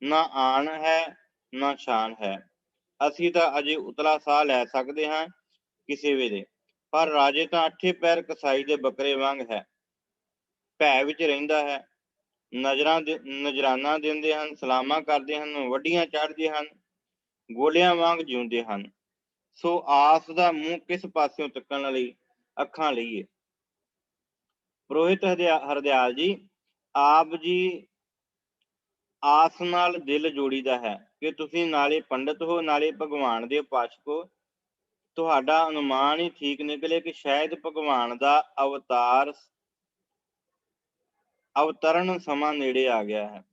ਨਾ ਆਣ ਹੈ ਨਾ ਸ਼ਾਨ ਹੈ। ਅਸੀਂ ਤਾਂ ਅਜੇ ਉਤਲਾ ਸਾਹ ਲੈ ਸਕਦੇ ਹਾਂ ਕਿਸੇ ਵੇਲੇ, ਪਰ ਰਾਜੇ ਤਾਂ ਅੱਠੇ ਪੈਰ ਕਸਾਈ ਦੇ ਬੱਕਰੇ ਵਾਂਗ ਹੈ। ਭੈ ਵਿੱਚ ਰਹਿੰਦਾ ਹੈ। ਨਜ਼ਰਾਨਾ ਦਿੰਦੇ ਹਨ, ਸਲਾਮਾਂ ਕਰਦੇ ਹਨ, ਵੱਡੀਆਂ ਚੜ੍ਹਦੇ ਹਨ, ਗੋਲਿਆਂ ਵਾਂਗ ਜਿਉਂਦੇ ਹਨ। ਸੋ ਆਸ ਦਾ ਮੂੰਹ ਕਿਸ ਪਾਸਿਓਂ ਤੱਕਣ ਲਈ ਅੱਖਾਂ ਲਈਏ? ਪੁਰੋਹਿਤ ਹਰਦਿਆਲ ਜੀ, ਆਪ ਜੀ ਆਸ ਨਾਲ ਦਿਲ ਜੋੜੀਦਾ ਹੈ ਕਿ ਤੁਸੀਂ ਨਾਲੇ ਪੰਡਤ ਹੋ, ਨਾਲੇ ਭਗਵਾਨ ਦੇ ਉਪਾਸ਼ਕ ਹੋ। ਤੁਹਾਡਾ ਅਨੁਮਾਨ ਹੀ ਠੀਕ ਨਿਕਲੇ ਕਿ ਸ਼ਾਇਦ ਭਗਵਾਨ ਦਾ ਅਵਤਰਨ ਸਮਾਂ ਨੇੜੇ ਆ ਗਿਆ ਹੈ।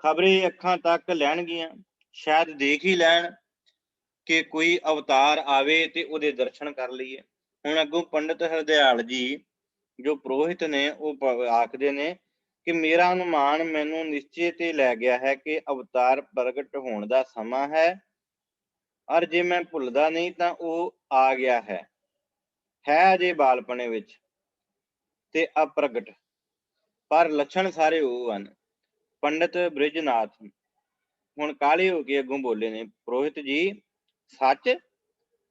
ਖਬਰੇ ਅੱਖਾਂ ਤੱਕ ਲੈਣਗੀਆਂ, ਸ਼ਾਇਦ ਦੇਖ ਹੀ ਲੈਣ ਕਿ ਕੋਈ ਅਵਤਾਰ ਆਵੇ ਤੇ ਉਹਦੇ ਦਰਸ਼ਨ ਕਰ ਲਈਏ। ਹੁਣ ਅੱਗੋਂ ਪੰਡਤ ਹਰਦਿਆਲ ਜੀ ਜੋ ਪੁਰੋਹਿਤ ਨੇ ਉਹ ਆਖਦੇ ਨੇ ਕਿ ਮੇਰਾ ਅਨੁਮਾਨ ਮੈਨੂੰ ਨਿਸ਼ਚੇ ਤੇ ਲੈ ਗਿਆ ਹੈ ਕਿ ਅਵਤਾਰ ਪ੍ਰਗਟ ਹੋਣ ਦਾ ਸਮਾਂ ਹੈ, ਔਰ ਜੇ ਮੈਂ ਭੁੱਲਦਾ ਨਹੀਂ ਤਾਂ ਉਹ ਆ ਗਿਆ ਹੈ ਅਜੇ ਬਾਲਪਣੇ ਵਿੱਚ ਤੇ ਅਪ੍ਰਗਟ, ਪਰ ਲੱਛਣ ਸਾਰੇ ਉਹ ਹਨ। ਪੰਡਤ ਬ੍ਰਿਜਨਾਥ ਹੁਣ ਕਾਹਲੇ ਹੋ ਕੇ ਅੱਗੋਂ ਬੋਲੇ ਨੇ, ਪੁਰੋਹਿਤ ਜੀ, ਸੱਚ?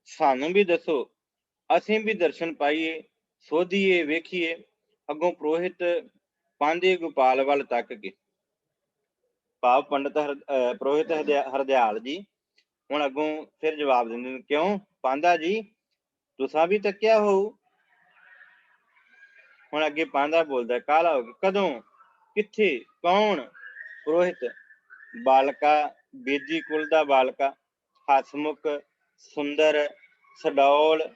ਸਾਨੂੰ ਵੀ ਦੱਸੋ, ਅਸੀਂ ਵੀ ਦਰਸ਼ਨ ਪਾਈਏ, ਸੋਧੀਏ, ਵੇਖੀਏ। ਅੱਗੋਂ ਪੁਰੋਹਿਤ ਪਾਂਧੇ ਗੋਪਾਲ ਵੱਲ ਤੱਕ ਕੇ, ਭਾਵ ਪੁਰੋਹਿਤ ਹਰਦਿਆਲ ਜੀ ਹੁਣ ਅੱਗੋਂ ਫਿਰ ਜਵਾਬ ਦਿੰਦੇ ਨੇ, ਕਿਉਂ ਪਾਂਧਾ ਜੀ, ਤੁਸਾਂ ਵੀ ਤੱਕਿਆ ਹੋਊ? ਹੁਣ ਅੱਗੇ ਪਾਂਧਾ ਬੋਲਦਾ, ਕਾਹਲਾ ਹੋ ਗਿਆ, ਕਦੋਂ, ਕਿੱਥੇ, ਕੌਣ? ਪੁਰੋਹਿਤ, ਬਾਲਕਾ, ਬੇਦੀ ਕੁਲ ਦਾ ਬਾਲਕਾ, ਹਸਮੁਖ, ਸੁੰਦਰ, ਸਡੌਲ,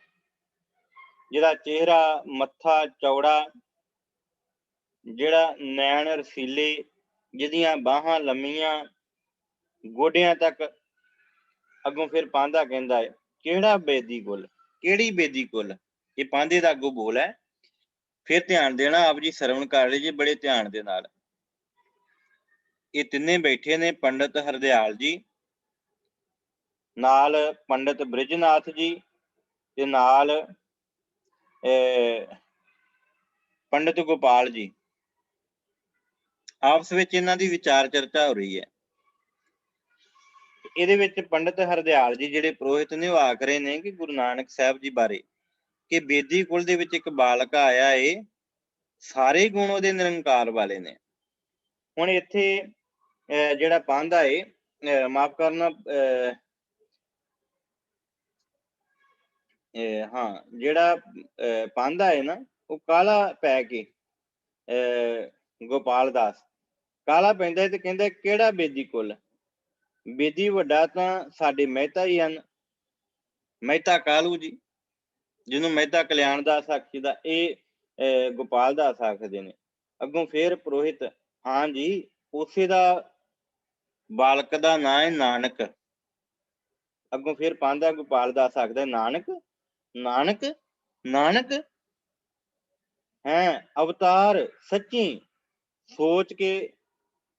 ਜਿਹਦਾ ਚਿਹਰਾ ਮੱਥਾ ਚੌੜਾ, ਜਿਹੜਾ ਨੈਣ ਰਸੀਲੇ, ਜਿਹਦੀਆਂ ਬਾਹਾਂ ਲੰਮੀਆਂ ਗੋਡਿਆਂ ਤੱਕ। ਅੱਗੋਂ ਫਿਰ ਪਾਂਧਾ ਕਹਿੰਦਾ ਹੈ, ਕਿਹੜਾ ਬੇਦੀ ਕੁਲ, ਕਿਹੜੀ ਬੇਦੀ ਕੁਲ? ਇਹ ਪਾਂਧੇ ਦਾ ਅੱਗੋਂ ਬੋਲ ਹੈ। ਫਿਰ ਧਿਆਨ ਦੇਣਾ, ਆਪ ਜੀ ਸਰਵਣ ਕਰ ਲਈ ਜੀ ਬੜੇ ਧਿਆਨ ਦੇ ਨਾਲ। ਇਹ ਤਿੰਨੇ ਬੈਠੇ ਨੇ, ਪੰਡਤ ਹਰਦਿਆਲ ਜੀ ਨਾਲ, ਪੰਡਤ ਬ੍ਰਿਜਨਾਥ ਜੀ ਤੇ ਨਾਲ ਪੰਡਤ ਗੋਪਾਲ ਜੀ। ਆਪਸ ਵਿੱਚ ਇਹਨਾਂ ਦੀ ਵਿਚਾਰ ਚਰਚਾ ਹੋ ਰਹੀ ਹੈ। ਇਹਦੇ ਵਿੱਚ ਪੰਡਤ ਹਰਦਿਆਲ ਜੀ ਜਿਹੜੇ ਪੁਰੋਹਿਤ ਨੇ ਉਹ ਆਖ ਰਹੇ ਨੇ ਕਿ ਗੁਰੂ ਨਾਨਕ ਸਾਹਿਬ ਜੀ ਬਾਰੇ ਕਿ ਬੇਦੀ ਕੁਲ ਦੇ ਵਿੱਚ ਇੱਕ ਬਾਲਕ ਆਇਆ ਏ, ਸਾਰੇ ਗੁਣ ਉਹਦੇ ਨਿਰੰਕਾਰ ਵਾਲੇ ਨੇ। ਹੁਣ ਇੱਥੇ ਜਿਹੜਾ ਪਾਂਧਾ ਏ, ਮਾਫ ਕਰਨਾ, ਹਾਂ, ਜਿਹੜਾ ਪਾਂਧਾ ਹੈ ਨਾ, ਉਹ ਕਾਹਲਾ ਪੈ ਕੇ ਗੋਪਾਲ ਦਾਸ ਕਾਹਲਾ ਪੈਂਦਾ ਤੇ ਕਹਿੰਦਾ, ਕਿਹੜਾ ਬੇਦੀ ਕੁਲ? ਬੇਦੀ ਵੱਡਾ ਤਾਂ ਸਾਡੇ ਮਹਿਤਾ ਹੀ ਹਨ, ਮਹਿਤਾ ਕਾਲੂ ਜੀ, ਜਿਹਨੂੰ ਮਹਿਤਾ ਕਲਿਆਣ ਦਾਸ ਆਖੀਦਾ, ਇਹ ਗੋਪਾਲ ਦਾਸ ਆਖਦੇ ਨੇ। ਅੱਗੋਂ ਫੇਰ ਪੁਰੋਹਿਤ हाँ जी, उसे दा बालक दा नां है नानक। अगों फिर पांधा गोपाल दास आखदा नानक, नानक, नानक हैं अवतार सच्ची। सोच के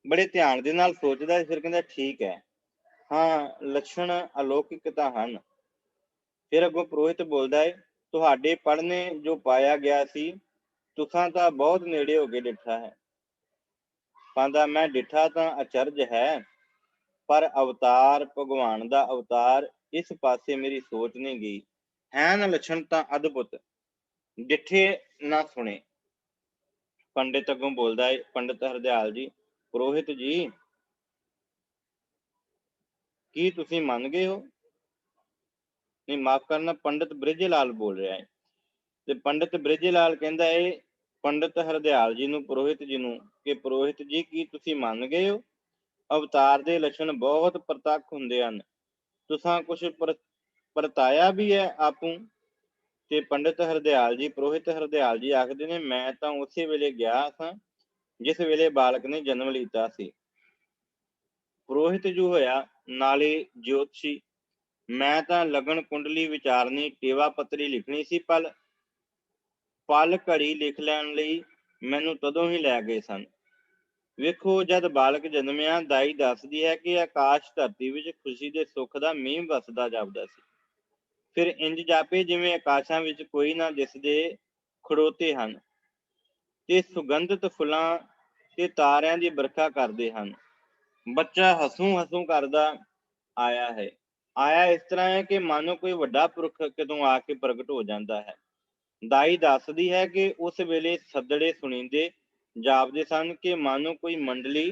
बड़े ध्यान दे नाल सोचदा फिर कहंदा ठीक है। हाँ, ਲੱਛਣ ਅਲੌਕਿਕ ਤਾਂ ਹਨ। ਫਿਰ ਅੱਗੋਂ ਪੁਰੋਹਿਤ ਬੋਲਦਾ ਹੈ, ਤੁਹਾਡੇ ਪੜ੍ਹਨੇ ਜੋ ਪਾਇਆ ਗਿਆ ਸੀ, ਤੁਸਾਂ ਤਾਂ ਬਹੁਤ ਨੇੜੇ ਹੋ ਕੇ ਡਿੱਠਾ ਹੈ। ਕਹਿੰਦਾ ਮੈਂ ਡਿੱਠਾ ਤਾਂ ਅਚਰਜ ਹੈ, ਪਰ ਅਵਤਾਰ ਭਗਵਾਨ ਦਾ ਅਵਤਾਰ ਇਸ ਪਾਸੇ ਮੇਰੀ ਸੋਚ ਨਹੀਂ ਗਈ। ਹੈਨ ਲੱਛਣ ਤਾਂ ਅਦਭੁਤ, ਡਿੱਠੇ ਨਾ ਸੁਣੇ। ਪੰਡਿਤ ਅੱਗੋਂ ਬੋਲਦਾ ਹੈ, ਪੰਡਿਤ ਹਰਦਿਆਲ ਜੀ, ਪੁਰੋਹਿਤ ਜੀ ਕੀ ਤੁਸੀਂ ਮੰਨ ਗਏ ਹੋ? ਨਹੀਂ ਮਾਫ ਕਰਨਾ, ਪੰਡਿਤ ਬ੍ਰਿਜ ਲਾਲ ਬੋਲ ਰਿਹਾ ਹੈ। ਤੇ ਪੰਡਿਤ ਬ੍ਰਿਜ ਲਾਲ ਕਹਿੰਦਾ ਹੈ ਪੰਡਿਤ ਹਰਦਿਆਲ ਜੀ ਨੂੰ, ਪੁਰੋਹਿਤ ਜੀ ਨੂੰ, ਕਿ ਪੁਰੋਹਿਤ ਜੀ ਕੀ ਤੁਸੀਂ ਮੰਨ ਗਏ ਹੋ? ਅਵਤਾਰ ਦੇ ਲੱਛਣ ਬਹੁਤ ਪ੍ਰਤੱਖ ਹੁੰਦੇ ਹਨ, ਤੁਸਾਂ ਕੁਛ ਪਰਤਾਇਆ ਵੀ ਹੈ ਆਪੂ। ਤੇ ਪੰਡਿਤ ਹਰਦਿਆਲ ਜੀ, ਪੁਰੋਹਿਤ ਹਰਦਿਆਲ ਜੀ ਆਖਦੇ ਨੇ, ਮੈਂ ਤਾਂ ਉਸੇ ਵੇਲੇ ਗਿਆ ਸਾਂ ਜਿਸ ਵੇਲੇ ਬਾਲਕ ਨੇ ਜਨਮ ਲੀਤਾ ਸੀ। ਪੁਰੋਹਿਤ ਜੋ ਹੋਇਆ ਨਾਲੇ ਜੋਤਸ਼ੀ, ਮੈਂ ਤਾਂ ਲਗਨ ਕੁੰਡਲੀ ਵਿਚਾਰਨੀ, ਟੇਵਾ ਪੱਤਰੀ ਲਿਖਣੀ ਸੀ, ਪਲ ਘੜੀ ਲਿਖ ਲੈਣ ਲਈ ਮੈਨੂੰ ਤਦੋਂ ਹੀ ਲੈ ਗਏ ਸਨ। ਵੇਖੋ ਜਦ ਬਾਲਕ ਜਨਮਿਆ, ਦਾਈ ਦੱਸਦੀ ਹੈ ਕਿ ਆਕਾਸ਼ ਧਰਤੀ ਵਿੱਚ ਖੁਸ਼ੀ ਦੇ ਸੁੱਖ ਦਾ ਮੀਂਹ ਵਸਦਾ ਜਾਪਦਾ ਸੀ। ਫਿਰ ਇੰਜ ਜਾਪੇ ਜਿਵੇਂ ਆਕਾਸ਼ਾਂ ਵਿੱਚ ਕੋਈ ਨਾ ਦਿਸਦੇ ਖੜੋਤੇ ਹਨ ਤੇ ਸੁਗੰਧਿਤ ਫੁੱਲਾਂ ਤੇ ਤਾਰਿਆਂ ਦੀ ਵਰਖਾ ਕਰਦੇ ਹਨ। ਬੱਚਾ ਹਸੂੰ ਹਸੂੰ ਕਰਦਾ ਆਇਆ ਹੈ। ਆਇਆ ਇਸ ਤਰ੍ਹਾਂ ਹੈ ਕਿ ਮਾਨੋ ਕੋਈ ਵੱਡਾ ਪੁਰਖ ਕਦੋਂ ਆ ਕੇ ਪ੍ਰਗਟ ਹੋ ਜਾਂਦਾ ਹੈ। ਦਾਈ ਦੱਸਦੀ ਹੈ ਕਿ ਉਸ ਵੇਲੇ ਸੱਦੜੇ ਸੁਣੀਂਦੇ ਜਾਪਦੇ ਸਨ ਕਿ ਮਾਨੋ ਕੋਈ ਮੰਡਲੀ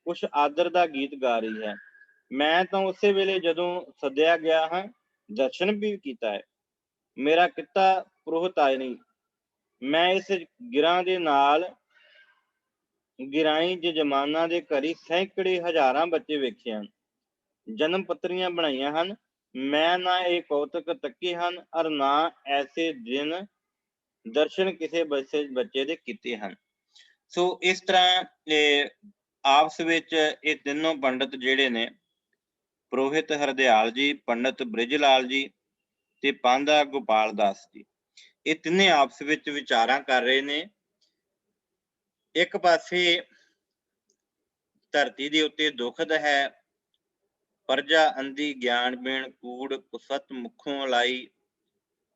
ਕੁਛ ਆਦਰ ਦਾ ਗੀਤ ਗਾ ਰਹੀ ਹੈ। ਮੈਂ ਤਾਂ ਉਸੇ ਵੇਲੇ ਜਦੋਂ ਸੱਦਿਆ ਗਿਆ ਹਾਂ, ਦਰਸ਼ਨ ਵੀ ਕੀਤਾ ਹੈ। ਮੇਰਾ ਕਿੱਤਾ ਪੁਰੋਹਿਤਾਈ, ਮੈਂ ਇਸ ਗਿਰਾਂ ਦੇ ਨਾਲ ਗਿਰਾਈ ਜਜਮਾਨਾਂ ਦੇ ਘਰੀ ਸੈਂਕੜੇ ਹਜ਼ਾਰਾਂ ਬੱਚੇ ਵੇਖੇ ਹਨ, ਜਨਮ ਪੱਤਰੀਆਂ ਬਣਾਈਆਂ ਹਨ। ਮੈਂ ਨਾ ਇਹ ਕੌਤਕ ਤੱਕੇ ਹਨ, ਅਰ ਨਾ ਐਸੇ ਦਿਨ ਦਰਸ਼ਨ ਕਿਸੇ ਬੱਚੇ ਦੇ ਕੀਤੇ ਹਨ। ਸੋ ਇਸ ਤਰ੍ਹਾਂ ਆਪਸ ਵਿੱਚ ਇਹ ਤਿੰਨੋਂ ਪੰਡਿਤ ਜਿਹੜੇ ਨੇ, ਪੁਰੋਹਿਤ ਹਰਦਿਆਲ ਜੀ, ਪੰਡਿਤ ਬ੍ਰਿਜ ਲਾਲ ਜੀ ਤੇ ਪਾਂਧਾ ਗੋਪਾਲ ਦਾਸ ਜੀ, ਇਹ ਤਿੰਨੇ ਆਪਸ ਵਿੱਚ ਵਿਚਾਰਾਂ ਕਰ ਰਹੇ ਨੇ। ਇੱਕ ਪਾਸੇ ਧਰਤੀ ਦੇ ਉੱਤੇ ਦੁਖਦ ਹੈ, ਪਰਜਾ ਅੰਧੀ ਗਿਆਨ ਬੀਣ ਕੂੜ ਕੁਸਤ ਮੁਖੋਂ ਲਾਈ,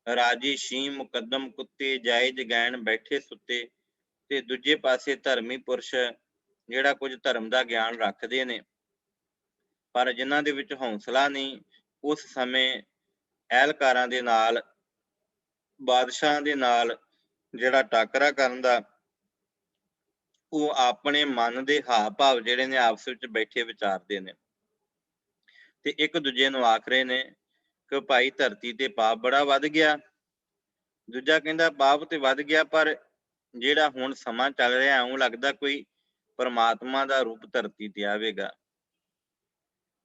ਰਾਜੀ ਸ਼ੀਂ ਮੁਕੱਦਮ ਕੁੱਤੇ ਜਾਇਜ਼ ਗੈਣ ਬੈਠੇ ਸੁੱਤੇ। ਤੇ ਦੂਜੇ ਪਾਸੇ ਧਰਮੀ ਪੁਰਸ਼ ਜਿਹੜਾ ਕੁਝ ਧਰਮ ਦਾ ਗਿਆਨ ਰੱਖਦੇ ਨੇ, ਪਰ ਜਿਨ੍ਹਾਂ ਦੇ ਵਿੱਚ ਹੌਸਲਾ ਨਹੀਂ, ਉਸ ਸਮੇਂ ਅਹਿਲਕਾਰਾਂ ਦੇ ਨਾਲ, ਬਾਦਸ਼ਾਹਾਂ ਦੇ ਨਾਲ ਜਿਹੜਾ ਟਾਕਰਾ ਕਰਨ ਦਾ, ਉਹ ਆਪਣੇ ਮਨ ਦੇ ਹਾਵ ਭਾਵ ਜਿਹੜੇ ਨੇ ਆਪਸ ਵਿੱਚ ਬੈਠੇ ਵਿਚਾਰਦੇ ਨੇ ਤੇ ਇੱਕ ਦੂਜੇ ਨੂੰ ਆਖ ਰਹੇ ਨੇ ਕਿ ਭਾਈ ਧਰਤੀ ਤੇ ਪਾਪ ਬੜਾ ਵੱਧ ਗਿਆ। ਦੂਜਾ ਕਹਿੰਦਾ ਪਾਪ ਤੇ ਵੱਧ ਗਿਆ, ਪਰ ਜਿਹੜਾ ਹੁਣ ਸਮਾਂ ਚੱਲ ਰਿਹਾ, ਇਉਂ ਲੱਗਦਾ ਕੋਈ ਪਰਮਾਤਮਾ ਦਾ ਰੂਪ ਧਰਤੀ ਤੇ ਆਵੇਗਾ।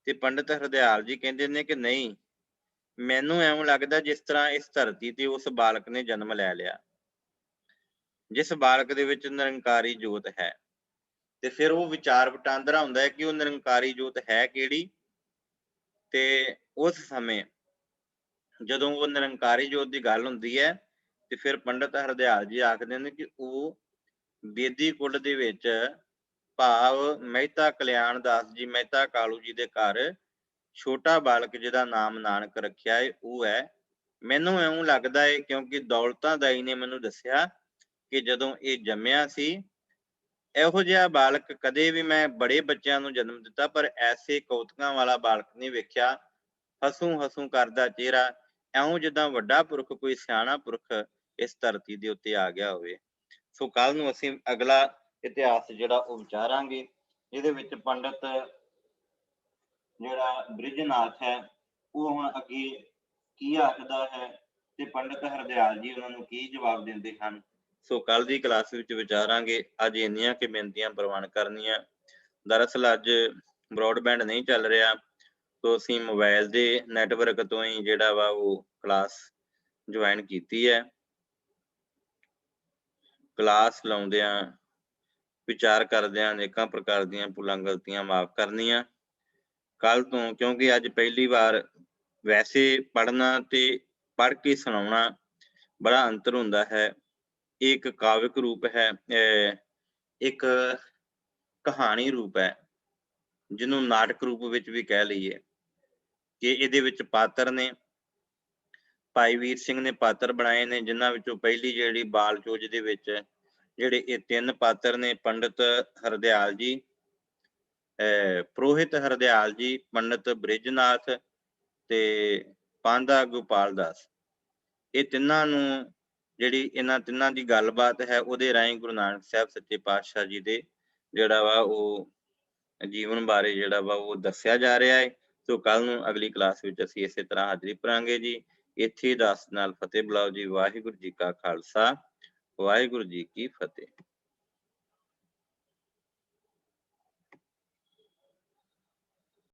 ਤੇ ਪੰਡਿਤ ਹਰਦਿਆਲ ਜੀ ਕਹਿੰਦੇ ਨੇ ਕਿ ਨਹੀਂ, ਮੈਨੂੰ ਇਉਂ ਲੱਗਦਾ ਜਿਸ ਤਰ੍ਹਾਂ ਇਸ ਧਰਤੀ ਤੇ ਉਸ ਬਾਲਕ ਨੇ ਜਨਮ ਲੈ ਲਿਆ, ਜਿਸ ਬਾਲਕ ਦੇ ਵਿੱਚ ਨਿਰੰਕਾਰੀ ਜੋਤ ਹੈ। ਤੇ ਫਿਰ ਉਹ ਵਿਚਾਰ ਵਟਾਂਦਰਾ ਹੁੰਦਾ ਹੈ ਕਿ ਉਹ ਨਿਰੰਕਾਰੀ ਜੋਤ ਹੈ ਕਿਹੜੀ। ਤੇ ਉਸ ਸਮੇਂ ਜਦੋਂ ਉਹ ਨਿਰੰਕਾਰੀ ਜੋਤ ਦੀ ਗੱਲ ਹੁੰਦੀ ਹੈ, ਤੇ ਫਿਰ ਪੰਡਿਤ ਹਰਦਿਆਲ ਜੀ ਆਖਦੇ ਨੇ ਕਿ ਉਹ ਬੇਦੀ ਕੁੱਲ ਦੇ ਵਿੱਚ, ਭਾਵ ਮਹਿਤਾ ਕਲਿਆਣ ਦਾਸ ਜੀ, ਮਹਿਤਾ ਕਾਲੂ ਜੀ ਦੇ ਘਰ ਛੋਟਾ ਬਾਲਕ ਜਿਹਦਾ ਨਾਮ ਨਾਨਕ ਰੱਖਿਆ ਹੈ, ਉਹ ਹੈ। ਮੈਨੂੰ ਇਉਂ ਲੱਗਦਾ ਹੈ ਕਿਉਂਕਿ ਦੌਲਤਾਂ ਦਾਈ ਨੇ ਮੈਨੂੰ ਦੱਸਿਆ ਕਿ ਜਦੋਂ ਇਹ ਜੰਮਿਆ ਸੀ, ਇਹੋ ਜਿਹਾ ਬਾਲਕ ਕਦੇ ਵੀ, ਮੈਂ ਬੜੇ ਬੱਚਿਆਂ ਨੂੰ ਜਨਮ ਦਿੱਤਾ ਪਰ ਐਸੇ ਕੌਤਕਾਂ ਵਾਲਾ ਬਾਲਕ ਨਹੀਂ ਵੇਖਿਆ। ਹਸੂੰ ਹਸੂੰ ਕਰਦਾ ਚਿਹਰਾ, ਇਉਂ ਜਿੱਦਾਂ ਵੱਡਾ ਪੁਰਖ, ਕੋਈ ਸਿਆਣਾ ਪੁਰਖ ਇਸ ਧਰਤੀ ਦੇ ਉੱਤੇ ਆ ਗਿਆ ਹੋਵੇ। ਸੋ ਕੱਲ ਨੂੰ ਅਸੀਂ ਅਗਲਾ ਇਤਿਹਾਸ ਜਿਹੜਾ ਉਹ ਵਿਚਾਰਾਂਗੇ, ਇਹਦੇ ਵਿੱਚ ਪੰਡਿਤ ਜਿਹੜਾ ਬ੍ਰਿਜਨਾਥ ਹੈ, ਉਹ ਹੁਣ ਅੱਗੇ ਕੀ ਆਖਦਾ ਹੈ ਤੇ ਪੰਡਿਤ ਹਰਦਿਆਲ ਜੀ ਉਹਨਾਂ ਨੂੰ ਕੀ ਜਵਾਬ ਦਿੰਦੇ ਹਨ। ਸੋ ਕੱਲ ਦੀ ਕਲਾਸ ਵਿੱਚ ਵਿਚਾਰਾਂਗੇ। ਅੱਜ ਇੰਨੀਆਂ ਕਿ ਬੇਨਤੀਆਂ ਪ੍ਰਵਾਨ ਕਰਨੀਆਂ। ਦਰਅਸਲ ਅੱਜ ਬਰੋਡਬੈਂਡ ਨਹੀਂ ਚੱਲ ਰਿਹਾ, ਸੋ ਅਸੀਂ ਮੋਬਾਈਲ ਦੇ ਨੈਟਵਰਕ ਤੋਂ ਹੀ ਜਿਹੜਾ ਵਾ ਉਹ ਕਲਾਸ ਜੁਆਇਨ ਕੀਤੀ ਹੈ। ਕਲਾਸ ਲਾਉਂਦਿਆਂ ਵਿਚਾਰ ਕਰਦਿਆਂ ਅਨੇਕਾਂ ਪ੍ਰਕਾਰ ਦੀਆਂ ਭੁੱਲਾਂ ਗਲਤੀਆਂ ਮਾਫ਼ ਕਰਨੀਆਂ। ਕੱਲ੍ਹ ਤੋਂ, ਕਿਉਂਕਿ ਅੱਜ ਪਹਿਲੀ ਵਾਰ ਵੈਸੇ ਪੜ੍ਹਨਾ ਤੇ ਪੜ੍ਹ ਕੇ ਸੁਣਾਉਣਾ ਬੜਾ ਅੰਤਰ ਹੁੰਦਾ ਹੈ। ਇਹ ਇੱਕ ਕਾਵਿਕ ਰੂਪ ਹੈ, ਇੱਕ ਕਹਾਣੀ ਰੂਪ ਹੈ, ਜਿਹਨੂੰ ਨਾਟਕ ਰੂਪ ਵਿੱਚ ਵੀ ਕਹਿ ਲਈਏ ਕਿ ਇਹਦੇ ਵਿੱਚ ਪਾਤਰ ਨੇ। ਭਾਈ ਵੀਰ ਸਿੰਘ ਨੇ ਪਾਤਰ ਬਣਾਏ ਨੇ, ਜਿਨ੍ਹਾਂ ਵਿੱਚੋਂ ਪਹਿਲੀ ਜਿਹੜੀ ਬਾਲ ਚੋਜ ਦੇ ਵਿੱਚ ਜਿਹੜੇ ਇਹ ਤਿੰਨ ਪਾਤਰ ਨੇ, ਪੰਡਿਤ ਹਰਦਿਆਲ ਜੀ, ਪ੍ਰੋਹਿਤ ਹਰਦਿਆਲ ਜੀ, ਪੰਡਿਤ ਬ੍ਰਿਜਨਾਥ ਤੇ ਪਾਂਧਾ ਗੋਪਾਲ ਦਾਸ। ਇਹ ਤਿੰਨਾਂ ਨੂੰ ਜਿਹੜੀ ਇਹਨਾਂ ਤਿੰਨਾਂ ਦੀ ਗੱਲਬਾਤ ਹੈ, ਉਹਦੇ ਰਾਹੀਂ ਗੁਰੂ ਨਾਨਕ ਸਾਹਿਬ ਸੱਚੇ ਪਾਤਸ਼ਾਹ ਜੀ ਦੇ ਜਿਹੜਾ ਵਾ ਉਹ ਜੀਵਨ ਬਾਰੇ ਜਿਹੜਾ ਵਾ ਉਹ ਦੱਸਿਆ ਜਾ ਰਿਹਾ ਹੈ। ਸੋ ਕੱਲ੍ਹ ਨੂੰ ਅਗਲੀ ਕਲਾਸ ਵਿੱਚ ਅਸੀਂ ਇਸੇ ਤਰ੍ਹਾਂ ਹਾਜ਼ਰੀ ਭਰਾਂਗੇ ਜੀ। ਇੱਥੇ ਦਾਸ ਨਾਲ ਫਤਿਹ ਬੁਲਾਓ ਜੀ। ਵਾਹਿਗੁਰੂ ਜੀ ਕਾ ਖਾਲਸਾ, ਵਾਹਿਗੁਰੂ ਜੀ ਕੀ ਫਤਿਹ।